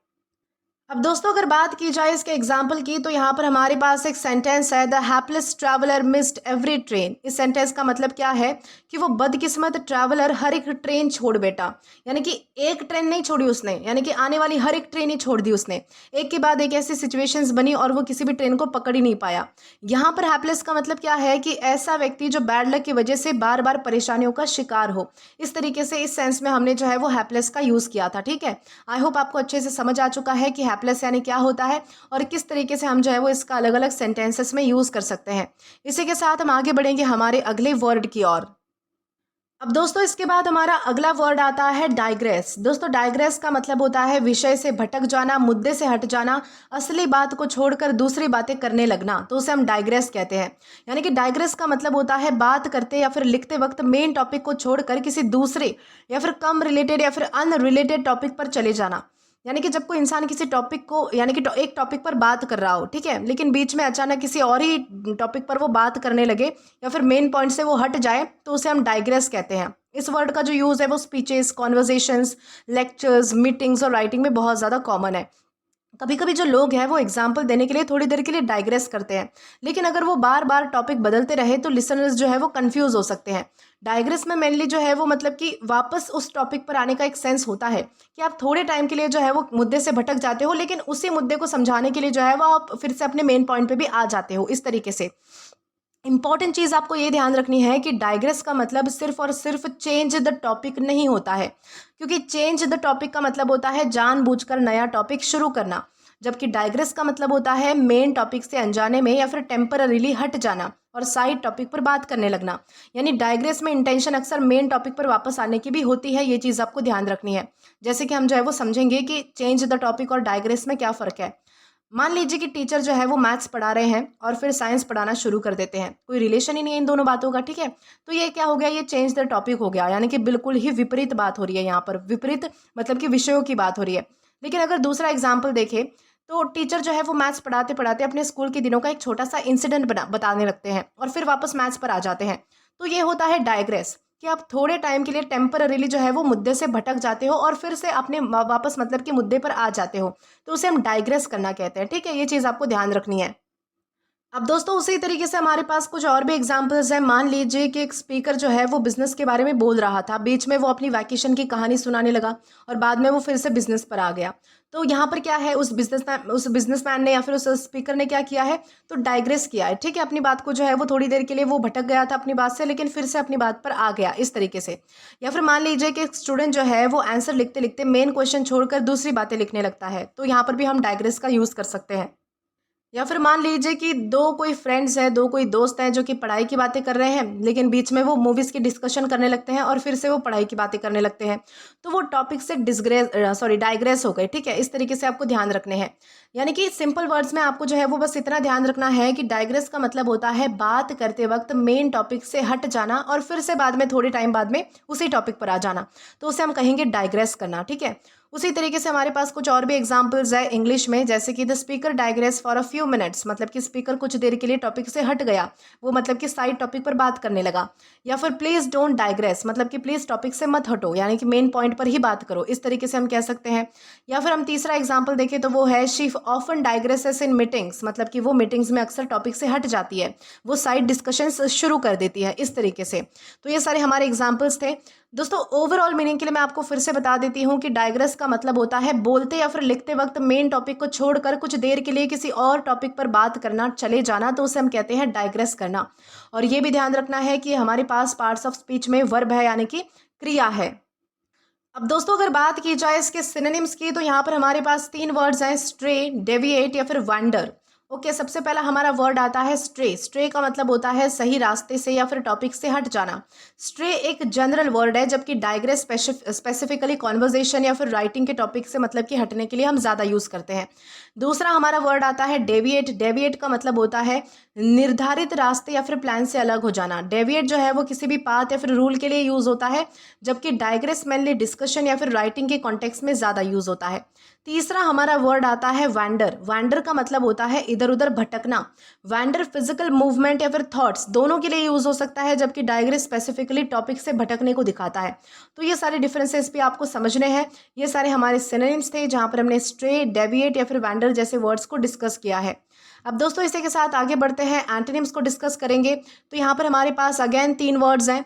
अब दोस्तों अगर बात की जाए इसके एग्जाम्पल की, तो यहाँ पर हमारे पास एक सेंटेंस है, the hapless traveller missed every train. इस सेंटेंस का मतलब क्या है कि वो बदकिस्मत ट्रैवलर हर एक ट्रेन छोड़ बैठा, यानी कि एक ट्रेन नहीं छोड़ी उसने, यानी कि आने वाली हर एक ट्रेन ही छोड़ दी उसने। एक के बाद एक ऐसी सिचुएशंस बनी और वो किसी भी ट्रेन को पकड़ ही नहीं पाया। यहाँ पर हैप्लेस का मतलब क्या है कि ऐसा व्यक्ति जो बैड लक की वजह से बार बार परेशानियों का शिकार हो। इस तरीके से इस सेंस में हमने जो है वो हैप्लेस का यूज़ किया था। ठीक है, आई होप आपको अच्छे से समझ आ चुका है कि हैप्लेस यानी क्या होता है और किस तरीके से हम जो है वो इसका अलग अलग सेंटेंसेस में यूज़ कर सकते हैं। इसी के साथ हम आगे बढ़ेंगे हमारे अगले वर्ड की ओर। अब दोस्तों इसके बाद हमारा अगला वर्ड आता है डाइग्रेस। दोस्तों डाइग्रेस का मतलब होता है विषय से भटक जाना, मुद्दे से हट जाना, असली बात को छोड़कर दूसरी बातें करने लगना, तो उसे हम डाइग्रेस कहते हैं। यानी कि डाइग्रेस का मतलब होता है बात करते या फिर लिखते वक्त मेन टॉपिक को छोड़कर किसी दूसरे या फिर कम रिलेटेड या फिर अनरिलेटेड टॉपिक पर चले जाना। यानी कि जब कोई इंसान किसी टॉपिक को, यानी कि एक टॉपिक पर बात कर रहा हो, ठीक है, लेकिन बीच में अचानक किसी और ही टॉपिक पर वो बात करने लगे या फिर मेन पॉइंट से वो हट जाए, तो उसे हम डाइग्रेस कहते हैं। इस वर्ड का जो यूज़ है वो स्पीचेस, कॉन्वर्जेशंस, लेक्चर्स, मीटिंग्स और राइटिंग में बहुत ज़्यादा कॉमन है। कभी कभी जो लोग हैं वो एग्जाम्पल देने के लिए थोड़ी देर के लिए डाइग्रेस करते हैं, लेकिन अगर वो बार बार टॉपिक बदलते रहे तो लिसनर्स जो है वो कंफ्यूज हो सकते हैं। डाइग्रेस में मेनली जो है वो मतलब कि वापस उस टॉपिक पर आने का एक सेंस होता है कि आप थोड़े टाइम के लिए जो है वो मुद्दे से भटक जाते हो, लेकिन उसी मुद्दे को समझाने के लिए जो है वो आप फिर से अपने मेन पॉइंट पे भी आ जाते हो। इस तरीके से इंपॉर्टेंट चीज़ आपको ये ध्यान रखनी है कि डाइग्रेस का मतलब सिर्फ और सिर्फ चेंज द टॉपिक नहीं होता है, क्योंकि चेंज द टॉपिक का मतलब होता है जानबूझकर नया टॉपिक शुरू करना, जबकि डाइग्रेस का मतलब होता है मेन टॉपिक से अनजाने में या फिर टेम्पररीली हट जाना और साइड टॉपिक पर बात करने लगना। यानी डाइग्रेस में इंटेंशन अक्सर मेन टॉपिक पर वापस आने की भी होती है, ये चीज़ आपको ध्यान रखनी है। जैसे कि हम जो है वो समझेंगे कि चेंज द टॉपिक और डाइग्रेस में क्या फ़र्क है। मान लीजिए कि टीचर जो है वो मैथ्स पढ़ा रहे हैं और फिर साइंस पढ़ाना शुरू कर देते हैं, कोई रिलेशन ही नहीं है इन दोनों बातों का, ठीक है, तो ये क्या हो गया, ये चेंज द टॉपिक हो गया, यानी कि बिल्कुल ही विपरीत बात हो रही है। यहाँ पर विपरीत मतलब कि विषयों की बात हो रही है। लेकिन अगर दूसरा एग्जाम्पल देखें तो टीचर जो है वो मैथ्स पढ़ाते पढ़ाते अपने स्कूल के दिनों का एक छोटा सा इंसिडेंट बताने लगते हैं और फिर वापस मैथ्स पर आ जाते हैं, तो ये होता है डाइग्रेस, कि आप थोड़े टाइम के लिए टेम्पररीली जो है वो मुद्दे से भटक जाते हो और फिर से अपने वापस मतलब कि मुद्दे पर आ जाते हो, तो उसे हम डाइग्रेस करना कहते हैं। ठीक है, ये चीज़ आपको ध्यान रखनी है। अब दोस्तों उसी तरीके से हमारे पास कुछ और भी एग्जांपल्स हैं। मान लीजिए कि एक स्पीकर जो है वो बिजनेस के बारे में बोल रहा था, बीच में वो अपनी वैकेशन की कहानी सुनाने लगा और बाद में वो फिर से बिजनेस पर आ गया। तो यहाँ पर क्या है, उस बिजनेसमैन ने या फिर उस स्पीकर ने क्या किया है, तो डाइग्रेस किया है। ठीक है, अपनी बात को जो है वो थोड़ी देर के लिए वो भटक गया था अपनी बात से, लेकिन फिर से अपनी बात पर आ गया, इस तरीके से। या फिर मान लीजिए कि एक स्टूडेंट जो है वो आंसर लिखते लिखते मेन क्वेश्चन छोड़कर दूसरी बातें लिखने लगता है, तो यहाँ पर भी हम डाइग्रेस का यूज़ कर सकते हैं। या फिर मान लीजिए कि दो कोई फ्रेंड्स हैं, दो कोई दोस्त हैं जो कि पढ़ाई की बातें कर रहे हैं, लेकिन बीच में वो मूवीज़ की डिस्कशन करने लगते हैं और फिर से वो पढ़ाई की बातें करने लगते हैं, तो वो टॉपिक से डाइग्रेस हो गए। ठीक है, इस तरीके से आपको ध्यान रखने हैं। यानी कि सिंपल वर्ड्स में आपको जो है वो बस इतना ध्यान रखना है कि डाइग्रेस का मतलब होता है बात करते वक्त मेन टॉपिक से हट जाना और फिर से बाद में थोड़े टाइम बाद में उसी टॉपिक पर आ जाना, तो उसे हम कहेंगे डाइग्रेस करना। ठीक है, उसी तरीके से हमारे पास कुछ और भी एग्जांपल्स है इंग्लिश में, जैसे कि the speaker digress for a few minutes, मतलब कि स्पीकर कुछ देर के लिए टॉपिक से हट गया, वो मतलब कि साइड टॉपिक पर बात करने लगा। या फिर प्लीज डोंट डाइग्रेस, मतलब कि प्लीज टॉपिक से मत हटो, यानी कि मेन पॉइंट पर ही बात करो, इस तरीके से हम कह सकते हैं। या फिर हम तीसरा एग्जाम्पल देखें तो वो है शी ऑफन डाइग्रेसेस इन मीटिंग्स, मतलब कि वो मीटिंग्स में अक्सर टॉपिक से हट जाती है, वो साइड डिस्कशंस शुरू कर देती है, इस तरीके से। तो ये सारे हमारे एग्जाम्पल्स थे। दोस्तों ओवरऑल मीनिंग के लिए मैं आपको फिर से बता देती हूँ कि डाइग्रेस का मतलब होता है बोलते या फिर लिखते वक्त मेन टॉपिक को छोड़कर कुछ देर के लिए किसी और टॉपिक पर बात करना, चले जाना, तो उसे हम कहते हैं डाइग्रेस करना। और ये भी ध्यान रखना है कि हमारे पास पार्ट्स ऑफ स्पीच में वर्ब है, यानी कि क्रिया है। अब दोस्तों अगर बात की जाए इसके सिनोनिम्स की, तो यहाँ पर हमारे पास 3 वर्ड्स हैं, स्ट्रे, डेविएट या फिर वंडर। ओके, सबसे पहला हमारा वर्ड आता है स्ट्रे। स्ट्रे का मतलब होता है सही रास्ते से या फिर टॉपिक से हट जाना। स्ट्रे एक जनरल वर्ड है, जबकि डाइग्रेस स्पेसिफिकली कॉन्वर्जेशन या फिर राइटिंग के टॉपिक से मतलब कि हटने के लिए हम ज़्यादा यूज़ करते हैं। दूसरा हमारा वर्ड आता है डेविएट। डेविएट का मतलब होता है निर्धारित रास्ते या फिर प्लान से अलग हो जाना। डेविएट जो है वो किसी भी पाथ या फिर रूल के लिए यूज होता है, जबकि डाइग्रेस मेनली डिस्कशन या फिर राइटिंग के कॉन्टेक्स्ट में ज़्यादा यूज होता है। तीसरा हमारा वर्ड आता है वैंडर। वैंडर का मतलब होता है इधर उधर भटकना। वैंडर फिजिकल मूवमेंट या फिर थॉट्स दोनों के लिए यूज हो सकता है, जबकि डाइग्रेस स्पेसिफिकली टॉपिक से भटकने को दिखाता है। तो ये सारे डिफरेंसेस भी आपको समझने हैं। ये सारे हमारे सिनोनिम्स थे जहाँ पर हमने स्ट्रे, डेविएट या फिर वैंडर जैसे वर्ड्स को डिस्कस किया है। अब दोस्तों इसी के साथ आगे बढ़ते हैं, एंटोनिम्स को डिस्कस करेंगे। तो यहाँ पर हमारे पास अगेन 3 वर्ड्स हैं,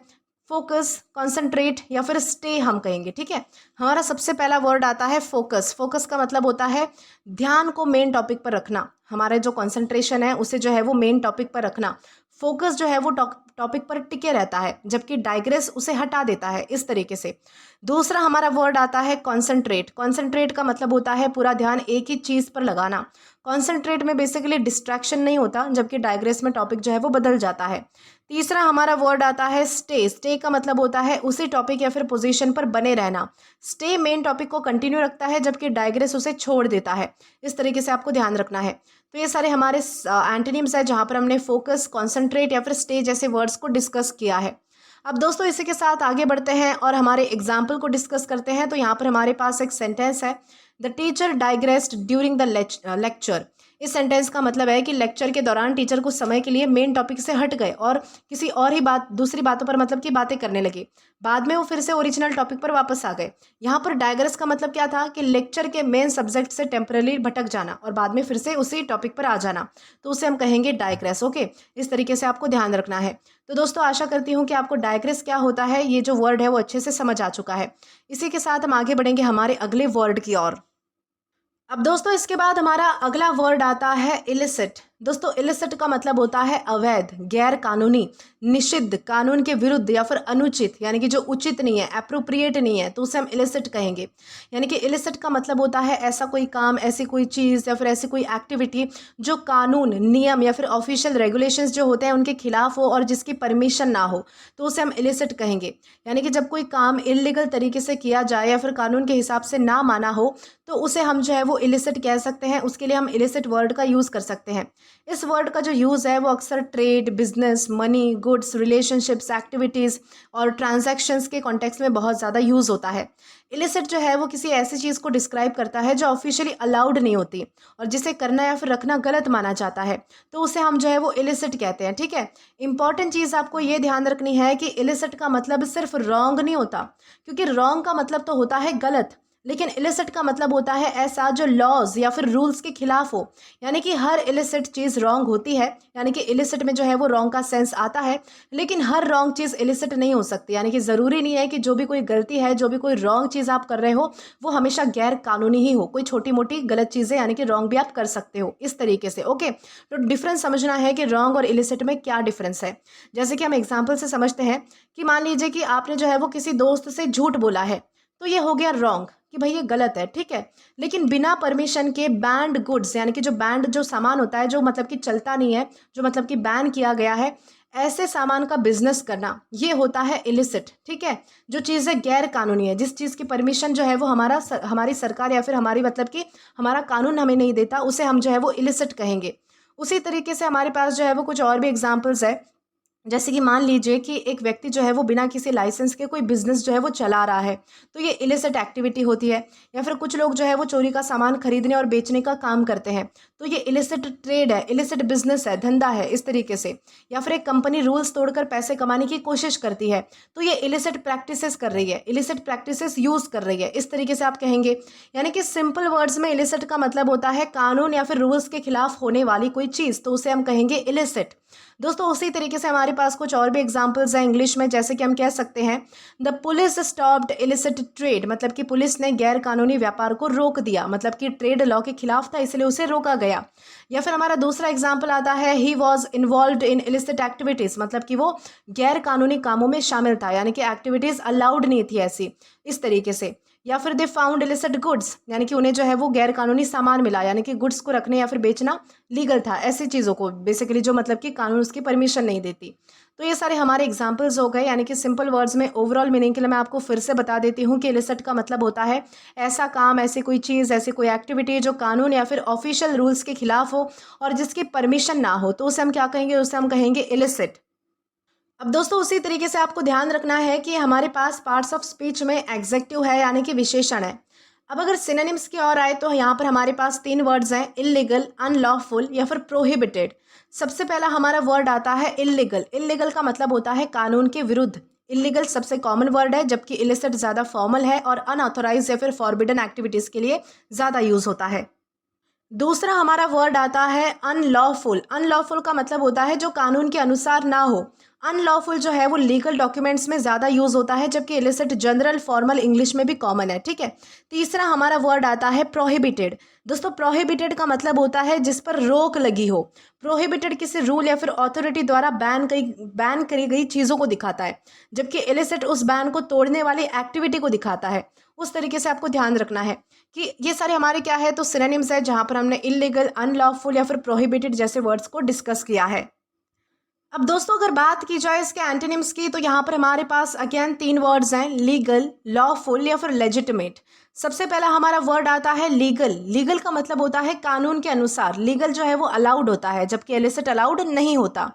फोकस, कॉन्सेंट्रेट या फिर स्टे हम कहेंगे। ठीक है, हमारा सबसे पहला वर्ड आता है फोकस। फोकस का मतलब होता है ध्यान को मेन टॉपिक पर रखना। हमारा जो कंसंट्रेशन है उसे जो है वो मेन टॉपिक पर रखना। फोकस जो है वो टॉपिक पर टिके रहता है, जबकि डाइग्रेस उसे हटा देता है, इस तरीके से। दूसरा हमारा वर्ड आता है कॉन्सेंट्रेट। कॉन्सेंट्रेट का मतलब होता है पूरा ध्यान एक ही चीज़ पर लगाना। कॉन्सेंट्रेट में बेसिकली डिस्ट्रैक्शन नहीं होता, जबकि डाइग्रेस में टॉपिक जो है वो बदल जाता है। तीसरा हमारा वर्ड आता है स्टे। स्टे का मतलब होता है उसी टॉपिक या फिर पोजीशन पर बने रहना। स्टे मेन टॉपिक को कंटिन्यू रखता है, जबकि डाइग्रेस उसे छोड़ देता है। इस तरीके से आपको ध्यान रखना है। तो ये सारे हमारे एंटोनिम्स है जहाँ पर हमने फोकस, कॉन्सेंट्रेट या फिर स्टे जैसे वर्ड्स को डिस्कस किया है। अब दोस्तों इसी के साथ आगे बढ़ते हैं और हमारे एग्जाम्पल को डिस्कस करते हैं। तो यहाँ पर हमारे पास एक सेंटेंस है, the teacher digressed during the lecture. इस सेंटेंस का मतलब है कि लेक्चर के दौरान टीचर कुछ समय के लिए मेन टॉपिक से हट गए और किसी और ही दूसरी बातों पर मतलब कि बातें करने लगे। बाद में वो फिर से ओरिजिनल टॉपिक पर वापस आ गए। यहाँ पर डाइग्रेस का मतलब क्या था कि लेक्चर के मेन सब्जेक्ट से टेम्पररी भटक जाना और बाद में फिर से उसी टॉपिक पर आ जाना, तो उसे हम कहेंगे डाइग्रेस। ओके, इस तरीके से आपको ध्यान रखना है। तो दोस्तों आशा करती हूँ कि आपको डाइग्रेस क्या होता है, ये जो वर्ड है वो अच्छे से समझ आ चुका है। इसी के साथ हम आगे बढ़ेंगे हमारे अगले वर्ड की ओर। अब दोस्तों इसके बाद हमारा अगला वर्ड आता है इलिसिट। दोस्तों इलिसिट का मतलब होता है अवैध, गैर कानूनी, निषिद्ध, कानून के विरुद्ध या फिर अनुचित, यानी कि जो उचित नहीं है, एप्रोप्रिएट नहीं है, तो उसे हम इलिसिट कहेंगे। यानी कि इलिसिट का मतलब होता है ऐसा कोई काम, ऐसी कोई चीज़ या फिर ऐसी कोई एक्टिविटी जो कानून, नियम या फिर ऑफिशियल रेगुलेशंस जो होते हैं उनके खिलाफ हो और जिसकी परमिशन ना हो, तो उसे हम इलिसिट कहेंगे। यानी कि जब कोई काम इलीगल तरीके से किया जाए या फिर कानून के हिसाब से ना माना हो, तो उसे हम जो है वो इलिसिट कह सकते हैं। उसके लिए हम इलिसिट वर्ड का यूज़ कर सकते हैं। इस वर्ड का जो यूज़ है वो अक्सर trade, business, money, goods, relationships, activities और ट्रांजैक्शंस के कॉन्टेक्स्ट में बहुत ज़्यादा यूज़ होता है। इलिसिट जो है वो किसी ऐसी चीज़ को डिस्क्राइब करता है जो ऑफिशियली अलाउड नहीं होती और जिसे करना या फिर रखना गलत माना जाता है, तो उसे हम जो है वो इलिसिट कहते हैं। ठीक है, इंपॉर्टेंट चीज़ आपको ये ध्यान रखनी है कि इलिसिट का मतलब सिर्फ रॉन्ग नहीं होता, क्योंकि रॉन्ग का मतलब तो होता है गलत, लेकिन इलिसिट का मतलब होता है ऐसा जो लॉज या फिर रूल्स के खिलाफ हो। यानी कि हर इलिसिट चीज़ रॉन्ग होती है, यानी कि इलिसिट में जो है वो रॉन्ग का सेंस आता है, लेकिन हर रॉन्ग चीज़ इलिसिट नहीं हो सकती। यानी कि ज़रूरी नहीं है कि जो भी कोई गलती है, जो भी कोई रॉन्ग चीज़ आप कर रहे हो वो हमेशा गैर कानूनी ही हो। कोई छोटी मोटी गलत चीज़ें यानी कि रॉन्ग भी आप कर सकते हो, इस तरीके से। ओके, तो डिफरेंस समझना है कि रॉन्ग और इलिसिट में क्या डिफरेंस है। जैसे कि हम एग्जाम्पल से समझते हैं कि मान लीजिए कि आपने जो है वो किसी दोस्त से झूठ बोला है, तो ये हो गया रॉन्ग कि भाई ये गलत है। ठीक है, लेकिन बिना परमिशन के बैंड गुड्स, यानी कि जो बैंड जो सामान होता है जो मतलब कि चलता नहीं है, जो मतलब कि बैन किया गया है, ऐसे सामान का बिजनेस करना, ये होता है इलिसिट। ठीक है, जो चीज़ें गैर कानूनी है, जिस चीज़ की परमिशन जो है वो हमारी सरकार या फिर हमारी मतलब कि हमारा कानून हमें नहीं देता, उसे हम जो है वो इलिसिट कहेंगे। उसी तरीके से हमारे पास जो है वो कुछ और भी एग्जाम्पल्स है। जैसे कि मान लीजिए कि एक व्यक्ति जो है वो बिना किसी लाइसेंस के कोई बिजनेस जो है वो चला रहा है, तो ये इलिसिट एक्टिविटी होती है। या फिर कुछ लोग जो है वो चोरी का सामान खरीदने और बेचने का काम करते हैं, तो ये इलिसिट ट्रेड है, इलिसिट बिजनेस है, धंधा है, इस तरीके से। या फिर एक कंपनी रूल्स तोड़कर पैसे कमाने की कोशिश करती है, तो ये इलिसिट प्रैक्टिसेस कर रही है, इलिसिट प्रैक्टिसेस यूज कर रही है, इस तरीके से आप कहेंगे। यानी कि सिंपल वर्ड्स में इलिसिट का मतलब होता है कानून या फिर रूल्स के खिलाफ होने वाली कोई चीज़, तो उसे हम कहेंगे इलिसिट। दोस्तों उसी तरीके से हमारे पास कुछ और भी एग्जांपल्स हैं इंग्लिश में। जैसे कि हम कह सकते हैं the police stopped illicit trade, मतलब कि पुलिस ने गैर कानूनी व्यापार को रोक दिया, मतलब कि ट्रेड लॉ के खिलाफ था इसलिए उसे रोका गया। या फिर हमारा दूसरा एग्जाम्पल आता है he was involve in illicit activities, मतलब कि वो गैर कानूनी कामों में शामिल था, यानी कि एक्टिविटीज़ अलाउड नहीं थी ऐसी, इस तरीके से। या फिर दे फाउंड इलिसिट गुड्स, यानी कि उन्हें जो है वो गैर कानूनी सामान मिला, यानी कि गुड्स को रखने या फिर बेचना लीगल था, ऐसी चीज़ों को बेसिकली जो मतलब कि कानून उसकी परमिशन नहीं देती। तो ये सारे हमारे एग्जाम्पल्स हो गए, यानी कि सिंपल वर्ड्स में ओवरऑल मीनिंग के लिए मैं आपको फिर से बता देती हूँ कि इलिसिट का मतलब होता है ऐसा काम, ऐसी कोई चीज़, ऐसी कोई एक्टिविटी जो कानून या फिर ऑफिशियल रूल्स के खिलाफ हो और जिसकी परमिशन ना हो, तो उसे हम क्या कहेंगे, उसे हम कहेंगे इलिसिट। अब दोस्तों उसी तरीके से आपको ध्यान रखना है कि हमारे पास पार्ट्स ऑफ स्पीच में एग्जेक्टिव है, यानी कि विशेषण है। अब अगर सिनोनिम्स की ओर आए तो यहाँ पर हमारे पास 3 वर्ड्स हैं, इल्लीगल, अनलॉफुल या फिर प्रोहिबिटेड। सबसे पहला हमारा वर्ड आता है इल्लीगल। इल्लीगल का मतलब होता है कानून के विरुद्ध। इल्लीगल सबसे कॉमन वर्ड है, जबकि इलिसिट ज़्यादा फॉर्मल है और अनऑथोराइज या फिर फॉरबिडन एक्टिविटीज़ के लिए ज़्यादा यूज़ होता है। दूसरा हमारा वर्ड आता है अनलॉफुल। अनलॉफुल का मतलब होता है जो कानून के अनुसार ना हो। अनलॉफुल जो है वो लीगल डॉक्यूमेंट्स में ज़्यादा यूज़ होता है, जबकि इलिसिट जनरल फॉर्मल इंग्लिश में भी कॉमन है, ठीक है। तीसरा हमारा वर्ड आता है प्रोहिबिटेड। दोस्तों प्रोहिबिटेड का मतलब होता है जिस पर रोक लगी हो। प्रोहिबिटेड किसी रूल या फिर अथॉरिटी द्वारा बैन करी गई चीज़ों को दिखाता है, जबकि इलिसिट उस बैन को तोड़ने वाली एक्टिविटी को दिखाता है। उस तरीके से आपको ध्यान रखना है कि ये सारे हमारे क्या है, तो सिनोनिम्स है जहाँ पर हमने इल्लीगल, अनलॉफुल या फिर प्रोहिबिटेड जैसे वर्ड्स को डिस्कस किया है। अब दोस्तों अगर बात की जाए इसके एंटोनिम्स की, तो यहाँ पर हमारे पास अगेन 3 वर्ड्स हैं, लीगल, लॉफुल या फिर लेजिटिमेट। सबसे पहला हमारा वर्ड आता है लीगल। लीगल का मतलब होता है कानून के अनुसार। लीगल जो है वो अलाउड होता है, जबकि इलिसिट अलाउड नहीं होता।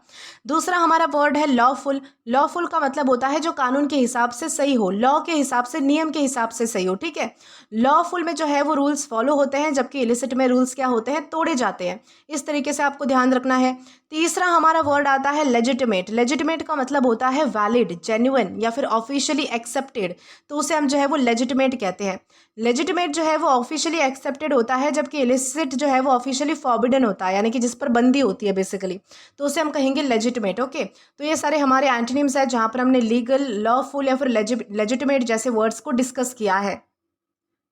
दूसरा हमारा वर्ड है लॉफुल। लॉफुल का मतलब होता है जो कानून के हिसाब से सही हो, लॉ के हिसाब से, नियम के हिसाब से सही हो, ठीक है। लॉफुल में जो है वो रूल्स फॉलो होते हैं, जबकि इलिसिट में रूल्स क्या होते हैं, तोड़े जाते हैं। इस तरीके से आपको ध्यान रखना है। तीसरा हमारा वर्ड आता है लेजिटिमेट। लेजिटिमेट का मतलब होता है वैलिड, जेन्युइन या फिर ऑफिशियली एक्सेप्टेड, तो उसे हम जो है वो लेजिटिमेट कहते हैं। लेजिटिमेट जो है वो ऑफिशियली एक्सेप्टेड होता है, जबकि इलिसिट जो है वो ऑफिशियली फॉरबिडन होता है, यानी कि जिस पर बंदी होती है बेसिकली, तो उसे हम कहेंगे लेजिटिमेट। ओके, तो ये सारे हमारे एंटोनिम्स है जहाँ पर हमने लीगल, लॉफुल या फिर लेजिटिमेट जैसे वर्ड्स को डिस्कस किया है।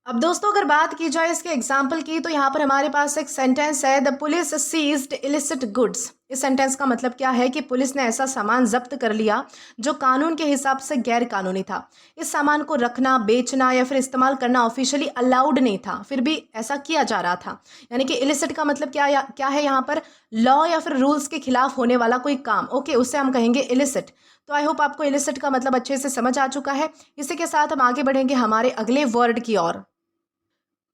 अब दोस्तों अगर बात की जाए इसके एग्जाम्पल की, तो यहाँ पर हमारे पास एक सेंटेंस है, the police seized illicit goods. इस सेंटेंस का मतलब क्या है कि पुलिस ने ऐसा सामान जब्त कर लिया जो कानून के हिसाब से गैर कानूनी था। इस सामान को रखना, बेचना या फिर इस्तेमाल करना ऑफिशियली अलाउड नहीं था, फिर भी ऐसा किया जा रहा था। यानी कि इलिसिट का मतलब क्या है यहाँ पर, लॉ या फिर रूल्स के खिलाफ होने वाला कोई काम, ओके, उससे हम कहेंगे इलिसिट। तो आई होप आपको इलिसिट का मतलब अच्छे से समझ आ चुका है। इसी के साथ हम आगे बढ़ेंगे हमारे अगले वर्ड की ओर।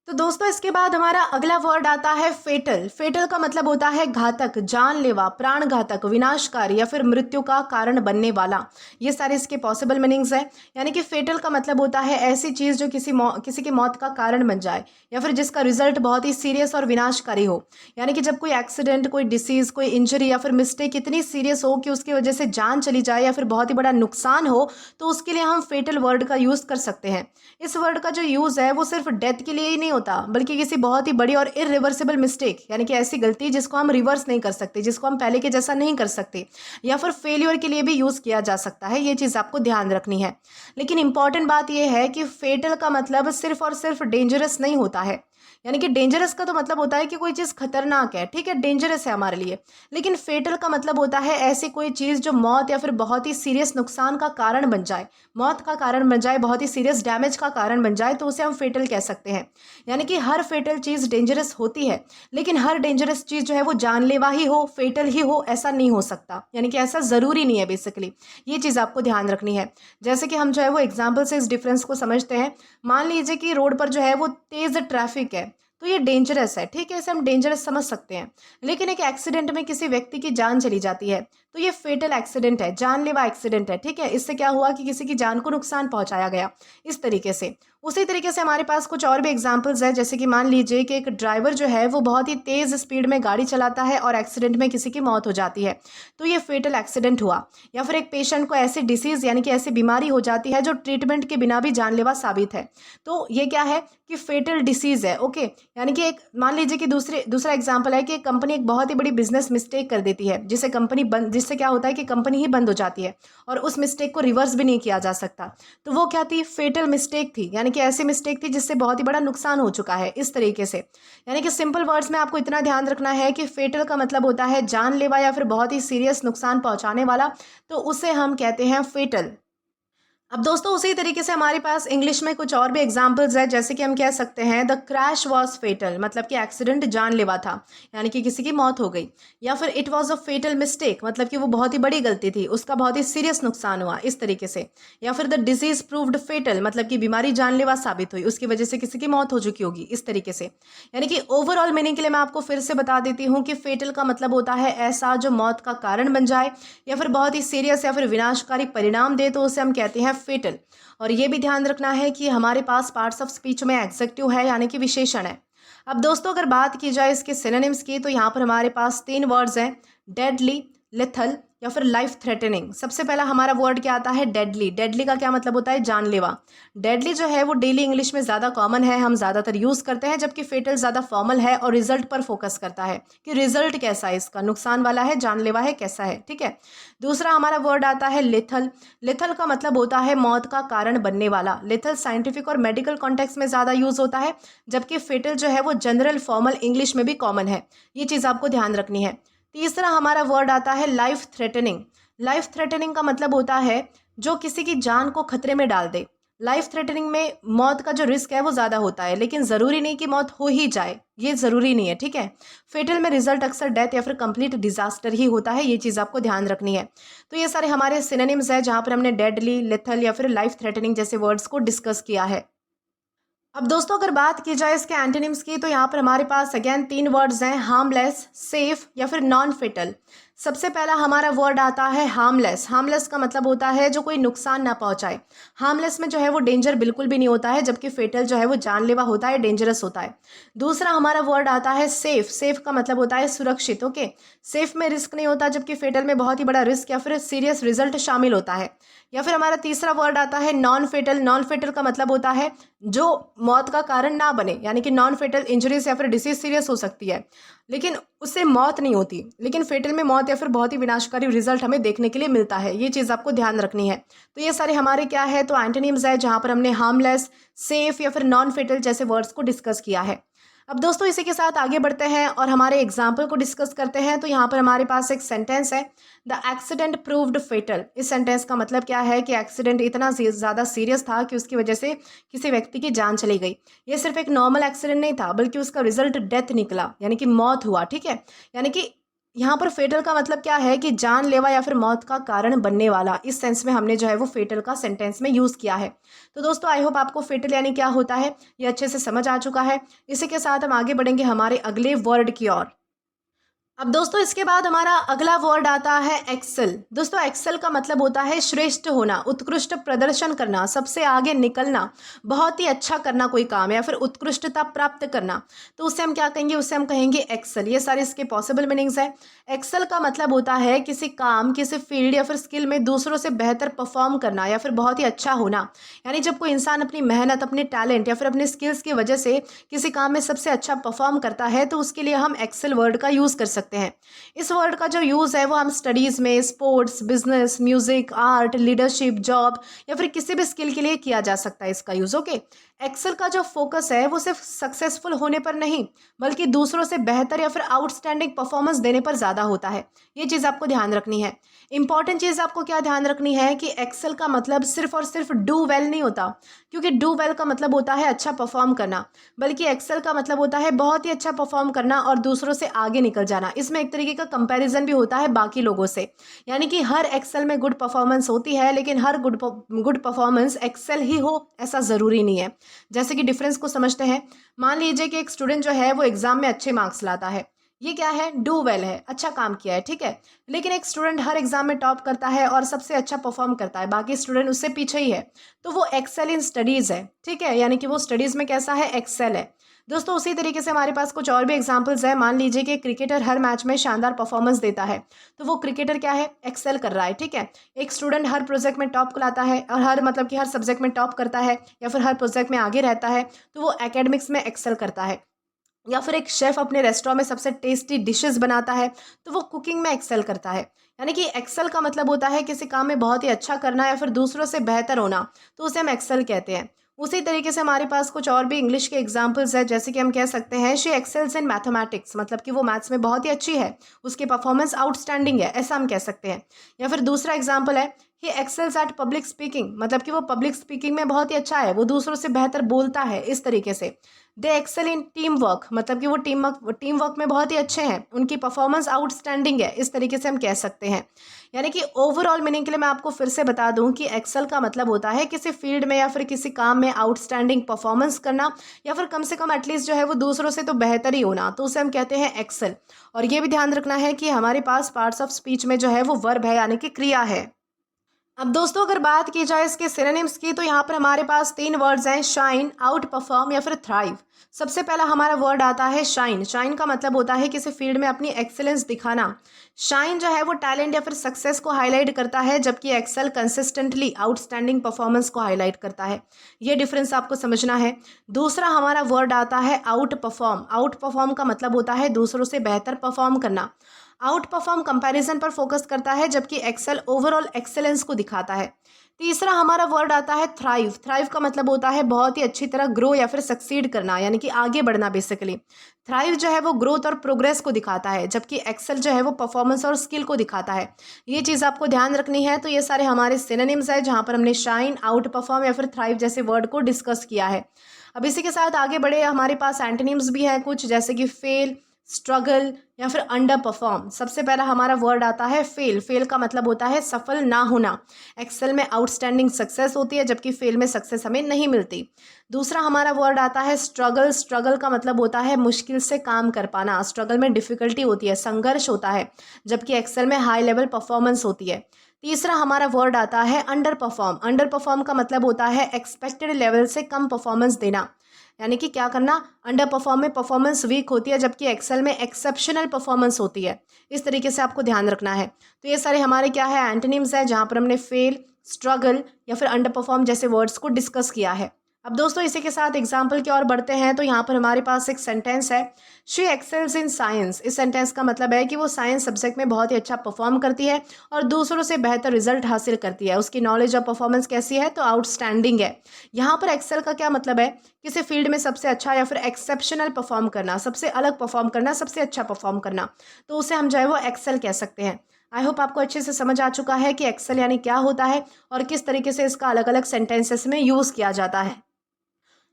तो दोस्तों इसके बाद हमारा अगला वर्ड आता है फेटल। फेटल का मतलब होता है घातक, जानलेवा, प्राणघातक, विनाशकारी या फिर मृत्यु का कारण बनने वाला। ये सारे इसके पॉसिबल मीनिंग्स हैं। यानी कि फेटल का मतलब होता है ऐसी चीज़ जो किसी की मौत का कारण बन जाए या फिर जिसका रिजल्ट बहुत ही सीरियस और विनाशकारी हो। यानी कि जब कोई एक्सीडेंट, कोई डिसीज़, कोई इंजरी या फिर मिस्टेक इतनी सीरियस हो कि उसकी वजह से जान चली जाए या फिर बहुत ही बड़ा नुकसान हो, तो उसके लिए हम फेटल वर्ड का यूज़ कर सकते हैं। इस वर्ड का जो यूज़ है वो सिर्फ डेथ के लिए ही नहीं होता, बल्कि किसी बहुत ही बड़ी और इरिवर्सिबल मिस्टेक, यानी कि ऐसी गलती जिसको हम रिवर्स नहीं कर सकते, जिसको हम पहले के जैसा नहीं कर सकते, या फिर फेलियर के लिए भी यूज़ किया जा सकता है। ये चीज़ आपको ध्यान रखनी है। लेकिन इंपॉर्टेंट बात यह है कि फेटल का मतलब सिर्फ और सिर्फ डेंजरस नहीं होता है। यानी कि डेंजरस का तो मतलब होता है कि कोई चीज़ खतरनाक है, ठीक है, डेंजरस है हमारे लिए। लेकिन फेटल का मतलब होता है ऐसी कोई चीज़ जो मौत या फिर बहुत ही सीरियस नुकसान का कारण बन जाए, मौत का कारण बन जाए, बहुत ही सीरियस डैमेज का कारण बन जाए, तो उसे हम फेटल कह सकते हैं। यानी कि हर फेटल चीज़ डेंजरस होती है, लेकिन हर डेंजरस चीज़ जो है वो जानलेवा ही हो, फेटल ही हो, ऐसा नहीं हो सकता। यानी कि ऐसा ज़रूरी नहीं है बेसिकली। ये चीज़ आपको ध्यान रखनी है। जैसे कि हम जो है वो एग्जाम्पल से इस डिफरेंस को समझते हैं। मान लीजिए कि रोड पर जो है वो तेज़ ट्रैफिक है, तो ये डेंजरस है, ठीक है, इसे हम डेंजरस समझ सकते हैं। लेकिन एक एक्सीडेंट में किसी व्यक्ति की जान चली जाती है, तो ये फेटल एक्सीडेंट है, जानलेवा एक्सीडेंट है, ठीक है। इससे क्या हुआ कि किसी की जान को नुकसान पहुंचाया गया, इस तरीके से। उसी तरीके से हमारे पास कुछ और भी एग्जांपल्स हैं, जैसे कि मान लीजिए कि एक ड्राइवर जो है वो बहुत ही तेज़ स्पीड में गाड़ी चलाता है और एक्सीडेंट में किसी की मौत हो जाती है, तो ये फेटल एक्सीडेंट हुआ। या फिर एक पेशेंट को ऐसी डिसीज़ यानी कि ऐसी बीमारी हो जाती है जो ट्रीटमेंट के बिना भी जानलेवा साबित है, तो ये क्या है कि फेटल डिसीज़ है, ओके। यानी कि एक मान लीजिए कि दूसरा एग्जाम्पल है कि एक कंपनी एक बहुत ही बड़ी बिजनेस मिस्टेक कर देती है, जिससे क्या होता है कि कंपनी ही बंद हो जाती है और उस मिस्टेक को रिवर्स भी नहीं किया जा सकता। तो वो क्या थी, फेटल मिस्टेक थी, यानी कि ऐसी मिस्टेक थी जिससे बहुत ही बड़ा नुकसान हो चुका है, इस तरीके से। यानी कि सिंपल वर्ड्स में आपको इतना ध्यान रखना है कि फेटल का मतलब होता है जानलेवा या फिर बहुत ही सीरियस नुकसान पहुंचाने वाला, तो उसे हम कहते हैं फेटल। अब दोस्तों उसी तरीके से हमारे पास इंग्लिश में कुछ और भी एग्जाम्पल्स है, जैसे कि हम कह सकते हैं द क्रैश वॉज फेटल, मतलब कि एक्सीडेंट जानलेवा था, यानी कि किसी की मौत हो गई। या फिर it was a fatal mistake, मतलब कि वो बहुत ही बड़ी गलती थी, उसका बहुत ही सीरियस नुकसान हुआ, इस तरीके से। या फिर द डिजीज प्रूव्ड फेटल, मतलब कि बीमारी जानलेवा साबित हुई, उसकी वजह से किसी की मौत हो चुकी होगी, इस तरीके से। यानी कि ओवरऑल मीनिंग के लिए मैं आपको फिर से बता देती हूँ कि फेटल का मतलब होता है ऐसा जो मौत का कारण बन जाए या फिर बहुत ही सीरियस या फिर विनाशकारी परिणाम दे, तो उसे हम कहते हैं फेटल। और ये भी ध्यान रखना है कि हमारे पास पार्ट्स ऑफ स्पीच में एग्जेक्टिव है, यानी कि विशेषण है। अब दोस्तों अगर बात की जाए इसके सिनोनिम्स की, तो यहाँ पर हमारे पास 3 वर्ड्स हैं, डेडली, लिथल या फिर लाइफ थ्रेटनिंग। सबसे पहला हमारा वर्ड क्या आता है, डेडली। डेडली का क्या मतलब होता है, जानलेवा। डेडली जो है वो डेली इंग्लिश में ज़्यादा कॉमन है, हम ज़्यादातर यूज़ करते हैं, जबकि फेटल ज़्यादा फॉर्मल है और रिजल्ट पर फोकस करता है कि रिजल्ट कैसा है, इसका नुकसान वाला है, जानलेवा है, कैसा है, ठीक है। दूसरा हमारा वर्ड आता है लिथल। लिथल का मतलब होता है मौत का कारण बनने वाला। लिथल साइंटिफिक और मेडिकल कॉन्टेक्स्ट में ज़्यादा यूज़ होता है, जबकि फेटल जो है वो जनरल फॉर्मल इंग्लिश में भी कॉमन है। ये चीज़ आपको ध्यान रखनी है। तीसरा हमारा वर्ड आता है लाइफ थ्रेटनिंग। लाइफ थ्रेटनिंग का मतलब होता है जो किसी की जान को खतरे में डाल दे। लाइफ थ्रेटनिंग में मौत का जो रिस्क है वो ज़्यादा होता है, लेकिन ज़रूरी नहीं कि मौत हो ही जाए, ये ज़रूरी नहीं है, ठीक है। फेटल में रिजल्ट अक्सर डेथ या फिर कंप्लीट डिजास्टर ही होता है, ये चीज़ आपको ध्यान रखनी है। तो ये सारे हमारे सिनोनिम्स है जहाँ पर हमने डेडली, लिथल या फिर लाइफ थ्रेटनिंग जैसे वर्ड्स को डिस्कस किया है। अब दोस्तों अगर बात की जाए इसके एंटोनिम्स की, तो यहाँ पर हमारे पास अगेन 3 वर्ड्स हैं, हार्मलेस, सेफ या फिर नॉन फेटल। सबसे पहला हमारा वर्ड आता है हार्मलेस। हार्मलेस का मतलब होता है जो कोई नुकसान ना पहुंचाए। हार्मलेस में जो है वो डेंजर बिल्कुल भी नहीं होता है, जबकि फेटल जो है वो जानलेवा होता है, डेंजरस होता है। दूसरा हमारा वर्ड आता है सेफ। सेफ का मतलब होता है सुरक्षित, ओके। सेफ में रिस्क नहीं होता, जबकि फेटल में बहुत ही बड़ा रिस्क या फिर सीरियस रिजल्ट शामिल होता है। या फिर हमारा तीसरा वर्ड आता है नॉन फेटल। नॉन फेटल का मतलब होता है जो मौत का कारण ना बने, यानी कि नॉन फेटल इंजरीज या फिर डिसीज सीरियस हो सकती है लेकिन उससे मौत नहीं होती, लेकिन फेटल में मौत या फिर बहुत ही विनाशकारी रिजल्ट हमें देखने के लिए मिलता है। ये चीज़ आपको ध्यान रखनी है। तो ये सारे हमारे क्या है, तो एंटोनिम्स है जहाँ पर हमने हार्मलेस, सेफ या फिर नॉन फेटल जैसे वर्ड्स को डिस्कस किया है। अब दोस्तों इसी के साथ आगे बढ़ते हैं और हमारे एग्जाम्पल को डिस्कस करते हैं। तो यहाँ पर हमारे पास एक सेंटेंस है, द एक्सीडेंट प्रूव्ड फेटल। इस सेंटेंस का मतलब क्या है कि एक्सीडेंट इतना ज़्यादा सीरियस था कि उसकी वजह से किसी व्यक्ति की जान चली गई। ये सिर्फ एक नॉर्मल एक्सीडेंट नहीं था, बल्कि उसका रिजल्ट डेथ निकला, यानी कि मौत हुआ, ठीक है। यानी कि यहाँ पर फेटल का मतलब क्या है कि जानलेवा या फिर मौत का कारण बनने वाला। इस सेंस में हमने जो है वो फेटल का सेंटेंस में यूज़ किया है। तो दोस्तों आई होप आपको फेटल यानी क्या होता है ये अच्छे से समझ आ चुका है। इसी के साथ हम आगे बढ़ेंगे हमारे अगले वर्ड की ओर। अब दोस्तों इसके बाद हमारा अगला वर्ड आता है एक्सेल। दोस्तों एक्सेल का मतलब होता है श्रेष्ठ होना, उत्कृष्ट प्रदर्शन करना, सबसे आगे निकलना, बहुत ही अच्छा करना कोई काम या फिर उत्कृष्टता प्राप्त करना। तो उससे हम क्या कहेंगे, उससे हम कहेंगे एक्सेल। ये सारे इसके पॉसिबल मीनिंग्स है। एक्सेल का मतलब होता है किसी काम, किसी फील्ड या फिर स्किल में दूसरों से बेहतर परफॉर्म करना या फिर बहुत ही अच्छा होना। यानी जब कोई इंसान अपनी मेहनत, अपने टैलेंट या फिर अपने स्किल्स की वजह से किसी काम में सबसे अच्छा परफॉर्म करता है, तो उसके लिए हम एक्सेल वर्ड का यूज़ कर सकते हैं। इस वर्ड का जो यूज़ है वो हम स्टडीज़ में, sports, business, music, art, leadership, job या फिर किसी भी स्किल के लिए किया जा सकता है इसका यूज़, ओके। एक्सेल का जो फोकस है वो सिर्फ सक्सेसफुल होने पर नहीं, बल्कि दूसरों से बेहतर या फिर आउटस्टैंडिंग परफॉर्मेंस देने पर ज़्यादा होता है। ये चीज़ आपको ध्यान रखनी है। इंपॉर्टेंट चीज़ आपको क्या ध्यान रखनी है कि एक्सेल का मतलब सिर्फ और सिर्फ डू वेल नहीं होता, क्योंकि डू वेल का मतलब होता है अच्छा परफॉर्म करना, बल्कि एक्सेल का मतलब होता है बहुत ही अच्छा परफॉर्म करना और दूसरों से आगे निकल जाना। इसमें एक तरीके का कंपैरिजन भी होता है बाकी लोगों से, यानी कि हर एक्सेल में गुड परफॉर्मेंस होती है, लेकिन हर गुड परफॉर्मेंस एक्सेल ही हो ऐसा ज़रूरी नहीं है। जैसे कि डिफरेंस को समझते हैं। मान लीजिए कि एक स्टूडेंट जो है वो एग्जाम में अच्छे मार्क्स लाता है, ये क्या है, डू वेल है, अच्छा काम किया है, ठीक है। लेकिन एक स्टूडेंट हर एग्जाम में टॉप करता है और सबसे अच्छा परफॉर्म करता है, बाकी स्टूडेंट उससे पीछे ही है, तो वो एक्सेल इन स्टडीज़ है, ठीक है। यानी कि वो स्टडीज़ में कैसा है, एक्सेल है। दोस्तों उसी तरीके से हमारे पास कुछ और भी एग्जांपल्स है। मान लीजिए कि क्रिकेटर हर मैच में शानदार परफॉर्मेंस देता है, तो वो क्रिकेटर क्या है, एक्सेल कर रहा है, ठीक है। एक स्टूडेंट हर प्रोजेक्ट में टॉप लाता है और हर मतलब कि हर सब्जेक्ट में टॉप करता है या फिर हर प्रोजेक्ट में आगे रहता है, तो वो एकेडमिक्स में एक्सेल करता है। या फिर एक शेफ अपने रेस्टोरेंट में सबसे टेस्टी डिशेस बनाता है, तो वो कुकिंग में एक्सेल करता है। यानी कि एक्सेल का मतलब होता है किसी काम में बहुत ही अच्छा करना या फिर दूसरों से बेहतर होना, तो उसे हम एक्सेल कहते हैं। उसी तरीके से हमारे पास कुछ और भी इंग्लिश के एग्जाम्पल्स है, जैसे कि हम कह सकते हैं शी एक्सेल्स इन मैथमेटिक्स, मतलब कि वो मैथ्स में बहुत ही अच्छी है, उसकी परफॉर्मेंस आउटस्टैंडिंग है, ऐसा हम कह सकते हैं। या फिर दूसरा एग्जाम्पल है ही एक्सेल्स एट पब्लिक स्पीकिंग, मतलब कि वो पब्लिक स्पीकिंग में बहुत ही अच्छा है, वो दूसरों से बेहतर बोलता है, इस तरीके से। दे एक्सेल इन टीम वर्क, मतलब कि वो टीम वर्क में बहुत ही अच्छे हैं, उनकी परफॉर्मेंस आउटस्टैंडिंग है, इस तरीके से हम कह सकते हैं। यानी कि ओवरऑल मीनिंग के लिए मैं आपको फिर से बता दूं कि एक्सेल का मतलब होता है किसी फील्ड में या फिर किसी काम में आउटस्टैंडिंग परफॉर्मेंस करना, या फिर कम से कम एटलीस्ट जो है वो दूसरों से तो बेहतर ही होना, तो उसे हम कहते हैं एक्सेल। और ये भी ध्यान रखना है कि हमारे पास पार्ट्स ऑफ स्पीच में जो है वो वर्ब है, यानी कि क्रिया है। अब दोस्तों अगर बात की जाए इसके सिनोनिम्स की, तो यहाँ पर हमारे पास 3 वर्ड्स हैं, शाइन, आउट परफॉर्म या फिर थ्राइव। सबसे पहला हमारा वर्ड आता है शाइन। शाइन का मतलब होता है किसी फील्ड में अपनी एक्सेलेंस दिखाना। शाइन जो है वो टैलेंट या फिर सक्सेस को हाईलाइट करता है, जबकि एक्सेल कंसिस्टेंटली आउटस्टैंडिंग परफॉर्मेंस को हाईलाइट करता है। ये डिफरेंस आपको समझना है। दूसरा हमारा वर्ड आता है आउट परफॉर्म। आउट परफॉर्म का मतलब होता है दूसरों से बेहतर परफॉर्म करना। आउट परफॉर्म कंपैरिजन पर फोकस करता है, जबकि एक्सेल ओवरऑल एक्सेलेंस को दिखाता है। तीसरा हमारा वर्ड आता है थ्राइव। थ्राइव का मतलब होता है बहुत ही अच्छी तरह ग्रो या फिर सक्सीड करना, यानी कि आगे बढ़ना बेसिकली। थ्राइव जो है वो ग्रोथ और प्रोग्रेस को दिखाता है, जबकि एक्सेल जो है वो परफॉर्मेंस और स्किल को दिखाता है। ये चीज़ आपको ध्यान रखनी है। तो ये सारे हमारे सिनोनिम्स है जहाँ पर हमने शाइन, आउट परफॉर्म या फिर थ्राइव जैसे वर्ड को डिस्कस किया है। अब इसी के साथ आगे बढ़े, हमारे पास एंटोनिम्स भी हैं कुछ, जैसे कि फेल, स्ट्रगल या फिर अंडर परफॉर्म। सबसे पहला हमारा वर्ड आता है फेल। फेल का मतलब होता है सफल ना होना। एक्सेल में आउटस्टैंडिंग सक्सेस होती है, जबकि फेल में सक्सेस हमें नहीं मिलती। दूसरा हमारा वर्ड आता है स्ट्रगल। स्ट्रगल का मतलब होता है मुश्किल से काम कर पाना। स्ट्रगल में डिफिकल्टी होती है, संघर्ष होता है, जबकि एक्सेल में हाई लेवल परफॉर्मेंस होती है। तीसरा हमारा वर्ड आता है अंडर परफॉर्म। अंडर परफॉर्म का मतलब होता है एक्सपेक्टेड लेवल से कम परफॉर्मेंस देना, यानी कि क्या करना, अंडर परफॉर्म में परफॉर्मेंस वीक होती है, जबकि एक्सेल में एक्सेप्शनल परफॉर्मेंस होती है। इस तरीके से आपको ध्यान रखना है। तो ये सारे हमारे क्या है, एंटोनिम्स है, जहाँ पर हमने फेल, स्ट्रगल या फिर अंडर परफॉर्म जैसे वर्ड्स को डिस्कस किया है। अब दोस्तों इसी के साथ एग्जाम्पल की ओर बढ़ते हैं। तो यहाँ पर हमारे पास एक सेंटेंस है, शी एक्सेल्स इन साइंस। इस सेंटेंस का मतलब है कि वो साइंस सब्जेक्ट में बहुत ही अच्छा परफॉर्म करती है और दूसरों से बेहतर रिजल्ट हासिल करती है। उसकी नॉलेज और परफॉर्मेंस कैसी है, तो आउटस्टैंडिंग है। यहाँ पर एक्सेल का क्या मतलब है, किसी फील्ड में सबसे अच्छा या फिर एक्सेप्शनल परफॉर्म करना, सबसे अलग परफॉर्म करना, सबसे अच्छा परफॉर्म करना, तो उसे हम जो है वो एक्सेल कह सकते हैं। आई होप आपको अच्छे से समझ आ चुका है कि एक्सेल यानी क्या होता है और किस तरीके से इसका अलग अलग सेंटेंसेस में यूज़ किया जाता है।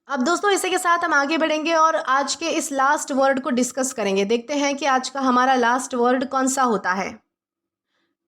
अब दोस्तों इसी के साथ हम आगे बढ़ेंगे और आज के इस लास्ट वर्ड को डिस्कस करेंगे। देखते हैं कि आज का हमारा लास्ट वर्ड कौन सा होता है।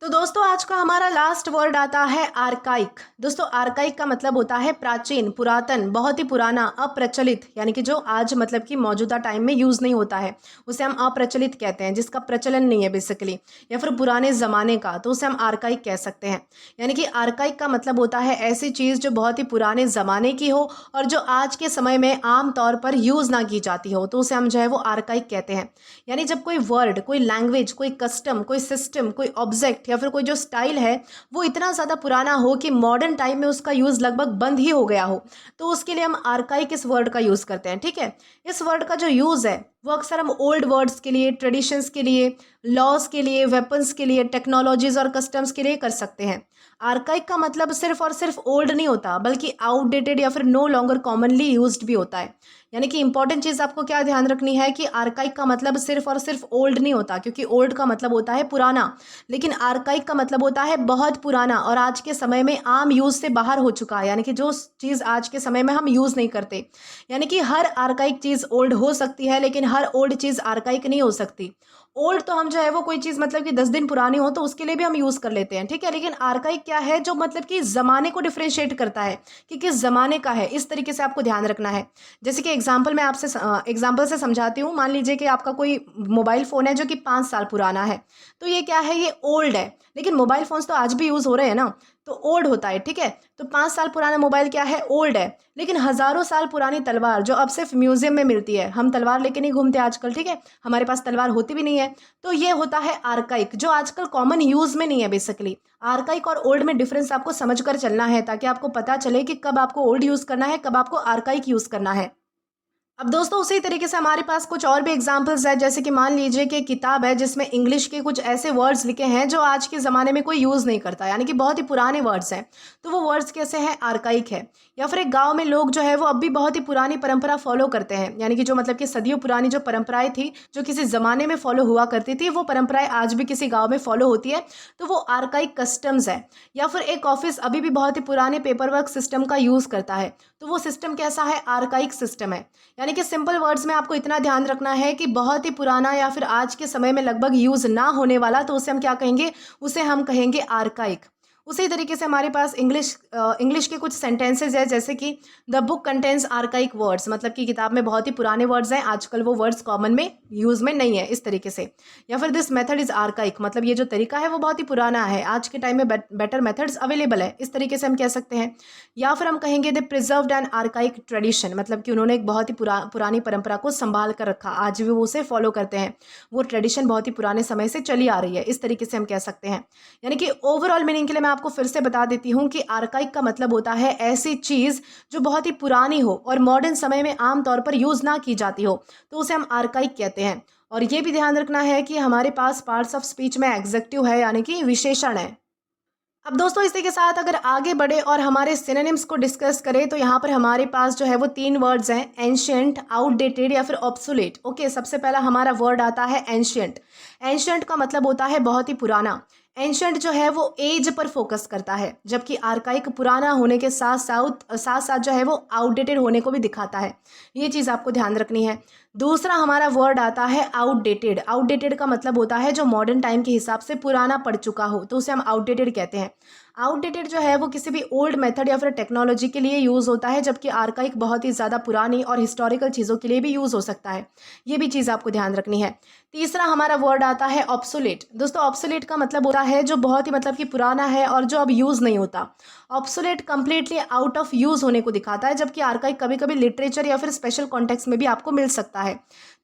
तो दोस्तों आज का हमारा लास्ट वर्ड आता है आर्काइक। दोस्तों आर्काइक का मतलब होता है प्राचीन, पुरातन, बहुत ही पुराना, अप्रचलित, यानी कि जो आज मतलब कि मौजूदा टाइम में यूज़ नहीं होता है उसे हम अप्रचलित कहते हैं, जिसका प्रचलन नहीं है बेसिकली, या फिर पुराने ज़माने का, तो उसे हम आर्काइक कह सकते हैं। यानी कि आर्काइक का मतलब होता है ऐसी चीज़ जो बहुत ही पुराने ज़माने की हो और जो आज के समय में आम तौर पर यूज़ ना की जाती हो, तो उसे हम जो है वो आर्काइक कहते हैं। यानी जब कोई वर्ड, कोई लैंग्वेज, कोई कस्टम, कोई सिस्टम, कोई ऑब्जेक्ट या फिर कोई जो स्टाइल है वो इतना ज़्यादा पुराना हो कि मॉडर्न टाइम में उसका यूज़ लगभग बंद ही हो गया हो, तो उसके लिए हम आर्काइक इस वर्ड का यूज़ करते हैं। ठीक है, इस वर्ड का जो यूज़ है वो अक्सर हम ओल्ड वर्ड्स के लिए, ट्रेडिशंस के लिए, लॉज के लिए, वेपन्स के लिए, टेक्नोलॉजीज और कस्टम्स के लिए कर सकते हैं। आर्काइक का मतलब सिर्फ और सिर्फ ओल्ड नहीं होता, बल्कि आउटडेटेड या फिर नो लॉन्गर कॉमनली यूज्ड भी होता है। यानी कि इंपॉर्टेंट चीज़ आपको क्या ध्यान रखनी है कि आर्काइक का मतलब सिर्फ और सिर्फ ओल्ड नहीं होता, क्योंकि ओल्ड का मतलब होता है पुराना, लेकिन आर्काइक का मतलब होता है बहुत पुराना और आज के समय में आम यूज़ से बाहर हो चुका है, यानी कि जो चीज़ आज के समय में हम यूज़ नहीं करते। यानी कि हर आर्काइक चीज़ ओल्ड हो सकती है, लेकिन हर ओल्ड चीज़ आर्काइक नहीं हो सकती। ओल्ड तो हम जो है वो कोई चीज़ मतलब कि 10 दिन पुरानी हो तो उसके लिए भी हम यूज़ कर लेते हैं, ठीक है, लेकिन आर्काइक क्या है, जो मतलब कि ज़माने को डिफ्रेंशिएट करता है कि किस ज़माने का है, इस तरीके से आपको ध्यान रखना है। जैसे कि एग्जाम्पल मैं आपसे एग्जाम्पल से समझाती हूँ। मान लीजिए कि आपका कोई मोबाइल फ़ोन है जो कि 5 साल पुराना है, तो ये क्या है, ये ओल्ड है, लेकिन मोबाइल फ़ोन्स तो आज भी यूज़ हो रहे हैं ना, तो ओल्ड होता है। ठीक है, तो 5 साल पुराना मोबाइल क्या है, ओल्ड है। लेकिन हज़ारों साल पुरानी तलवार जो अब सिर्फ म्यूजियम में मिलती है, हम तलवार लेके नहीं घूमते आजकल, ठीक है, हमारे पास तलवार होती भी नहीं है, तो ये होता है आर्काइक, जो आजकल कॉमन यूज़ में नहीं है बेसिकली। आर्काइक और ओल्ड में डिफरेंस आपको समझ कर चलना है, ताकि आपको पता चले कि कब आपको ओल्ड यूज़ करना है, कब आपको आर्काइक यूज़ करना है। अब दोस्तों उसी तरीके से हमारे पास कुछ और भी एग्जांपल्स है, जैसे कि मान लीजिए कि किताब है जिसमें इंग्लिश के कुछ ऐसे वर्ड्स लिखे हैं जो आज के ज़माने में कोई यूज़ नहीं करता, यानी कि बहुत ही पुराने वर्ड्स हैं। तो वो वर्ड्स कैसे हैं? आर्काइक है। या फिर एक गांव में लोग जो है वो अब भी बहुत ही पुरानी परंपरा फॉलो करते हैं, यानी कि जो मतलब कि सदियों पुरानी जो परंपराएं थी, जो किसी ज़माने में फॉलो हुआ करती थी, वो परंपराएं आज भी किसी गाँव में फॉलो होती है, तो वो आर्काइक कस्टम्स है। या फिर एक ऑफिस अभी भी बहुत ही पुराने पेपर वर्क सिस्टम का यूज़ करता है, तो वो सिस्टम कैसा है? आर्काइक सिस्टम है। यानी कि सिंपल वर्ड्स में आपको इतना ध्यान रखना है कि बहुत ही पुराना या फिर आज के समय में लगभग यूज़ ना होने वाला, तो उसे हम क्या कहेंगे? उसे हम कहेंगे आर्काइक। उसी तरीके से हमारे पास इंग्लिश के कुछ सेंटेंसेज है, जैसे कि the book contains archaic words, मतलब कि किताब में बहुत ही पुराने वर्ड्स हैं, आजकल वो वर्ड्स कॉमन में यूज़ में नहीं है, इस तरीके से। या फिर दिस मेथड इज़ आर्काइक, मतलब ये जो तरीका है वो बहुत ही पुराना है, आज के टाइम में बेटर मेथड्स अवेलेबल है, इस तरीके से हम कह सकते हैं। या फिर हम कहेंगे दे प्रिजर्व्ड एन आर्काइक ट्रेडिशन, मतलब कि उन्होंने एक बहुत ही पुरानी परंपरा को संभाल कर रखा, आज भी वो उसे फॉलो करते हैं, वो ट्रेडिशन बहुत ही पुराने समय से चली आ रही है, इस तरीके से हम कह सकते हैं। यानी कि ओवरऑल मीनिंग के लिए मैं आपको फिर से बता देती हूँ कि आर्काइक का मतलब होता है ऐसी चीज़ जो बहुत ही पुरानी हो और मॉडर्न समय में आमतौर पर यूज़ ना की जाती हो, तो उसे हम आर्काइक कहते हैं। और ये भी ध्यान रखना है कि हमारे पास पार्ट्स ऑफ स्पीच में एग्जेक्टिव है, यानी कि विशेषण है। अब दोस्तों इसी के साथ अगर आगे बढ़े और हमारे सिनोनिम्स को डिस्कस करें, तो यहाँ पर हमारे पास जो है वो 3 वर्ड्स हैं, एंशिएंट, आउटडेटेड या फिर ऑब्सोलेट। ओके, सबसे पहला हमारा वर्ड आता है एंशिएंट। एंशिएंट का मतलब होता है बहुत ही पुराना। एंशिएंट जो है वो एज पर फोकस करता है, जबकि आर्काइक पुराना होने के साथ साथ जो है वो आउटडेटेड होने को भी दिखाता है। ये चीज़ आपको ध्यान रखनी है। दूसरा हमारा वर्ड आता है आउटडेटेड। आउटडेटेड का मतलब होता है जो मॉडर्न टाइम के हिसाब से पुराना पड़ चुका हो, तो उसे हम आउटडेटेड कहते हैं। आउटडेटेड जो है वो किसी भी ओल्ड मेथड या फिर टेक्नोलॉजी के लिए यूज़ होता है, जबकि आर्काइक बहुत ही ज़्यादा पुरानी और हिस्टोरिकल चीज़ों के लिए भी यूज़ हो सकता है। ये भी चीज़ आपको ध्यान रखनी है। तीसरा हमारा वर्ड आता है ऑब्सोलेट। दोस्तों ऑब्सोलेट का मतलब होता है जो बहुत ही मतलब कि पुराना है और जो अब यूज़ नहीं होता। Obsolete completely out of use होने को दिखाता है, जबकि आर्काइक कभी कभी लिटरेचर या फिर स्पेशल कॉन्टेक्स्ट में भी आपको मिल सकता है।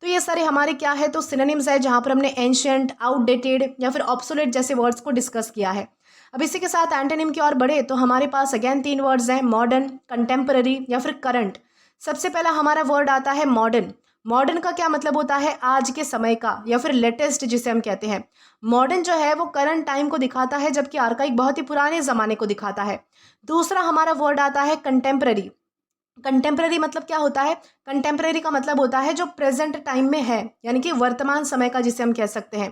तो ये सारे हमारे क्या है, तो सिनोनिम्स है, जहाँ पर हमने एंशिएंट, आउटडेटेड या फिर ऑब्सोलेट जैसे वर्ड्स को डिस्कस किया है। अब इसी के साथ एंटोनिम की ओर बढ़े तो हमारे पास अगेन 3 वर्ड्स हैं, मॉडर्न, कंटेम्पररी या फिर करंट। सबसे पहला हमारा वर्ड आता है मॉडर्न। मॉडर्न का क्या मतलब होता है? आज के समय का या फिर लेटेस्ट जिसे हम कहते हैं। मॉडर्न जो है वो करंट टाइम को दिखाता है, जबकि आर्काइक बहुत ही पुराने ज़माने को दिखाता है। दूसरा हमारा वर्ड आता है कंटेम्पररी। कंटेम्प्रेरी मतलब क्या होता है? कंटेम्प्रेरी का मतलब होता है जो प्रेजेंट टाइम में है, यानी कि वर्तमान समय का, जिसे हम कह सकते हैं।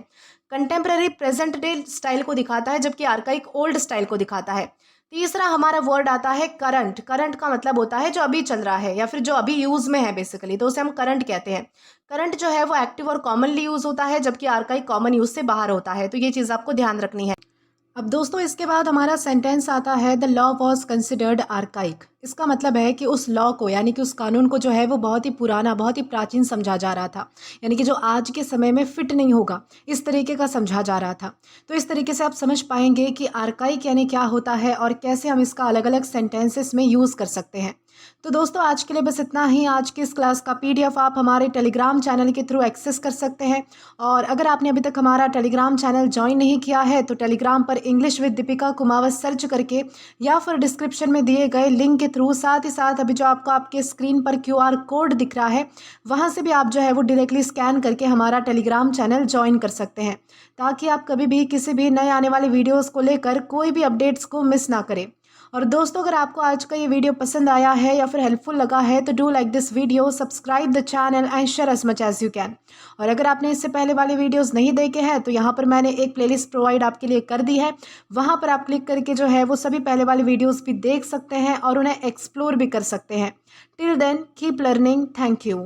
कंटेम्प्रेरी प्रेजेंट डे स्टाइल को दिखाता है, जबकि आर्काइक ओल्ड स्टाइल को दिखाता है। तीसरा हमारा वर्ड आता है करंट। करंट का मतलब होता है जो अभी चल रहा है या फिर जो अभी यूज में है बेसिकली, तो उसे हम करंट कहते हैं। करंट जो है वो एक्टिव और कॉमनली यूज होता है, जबकि आर्काइक कॉमन यूज से बाहर होता है, तो ये चीज़ आपको ध्यान रखनी है। अब दोस्तों इसके बाद हमारा सेंटेंस आता है the law was considered archaic. इसका मतलब है कि उस लॉ को, यानी कि उस कानून को जो है वो बहुत ही पुराना, बहुत ही प्राचीन समझा जा रहा था, यानी कि जो आज के समय में फिट नहीं होगा, इस तरीके का समझा जा रहा था। तो इस तरीके से आप समझ पाएंगे कि आर्काइक यानी क्या होता है और कैसे हम इसका अलग अलग सेंटेंसेस में यूज़ कर सकते हैं। तो दोस्तों आज के लिए बस इतना ही। आज की इस क्लास का PDF आप हमारे टेलीग्राम चैनल के थ्रू एक्सेस कर सकते हैं। और अगर आपने अभी तक हमारा टेलीग्राम चैनल ज्वाइन नहीं किया है तो टेलीग्राम पर English with Deepika Kumawat search करके या फिर डिस्क्रिप्शन में दिए गए लिंक के थ्रू, साथ ही साथ अभी जो आपको आपके स्क्रीन पर QR कोड दिख रहा है, वहाँ से भी आप जो है वो डायरेक्टली स्कैन करके हमारा टेलीग्राम चैनल ज्वाइन कर सकते हैं, ताकि आप कभी भी किसी भी नए आने वाले वीडियोज़ को लेकर कोई भी अपडेट्स को मिस ना करें। और दोस्तों अगर आपको आज का ये वीडियो पसंद आया है या फिर हेल्पफुल लगा है तो do like this video, subscribe the channel and share as much as you can. और अगर आपने इससे पहले वाले वीडियोस नहीं देखे हैं तो यहाँ पर मैंने एक प्लेलिस्ट प्रोवाइड आपके लिए कर दी है, वहाँ पर आप क्लिक करके जो है वो सभी पहले वाले वीडियोज़ भी देख सकते हैं और उन्हें एक्सप्लोर भी कर सकते हैं। Till then keep learning. Thank you.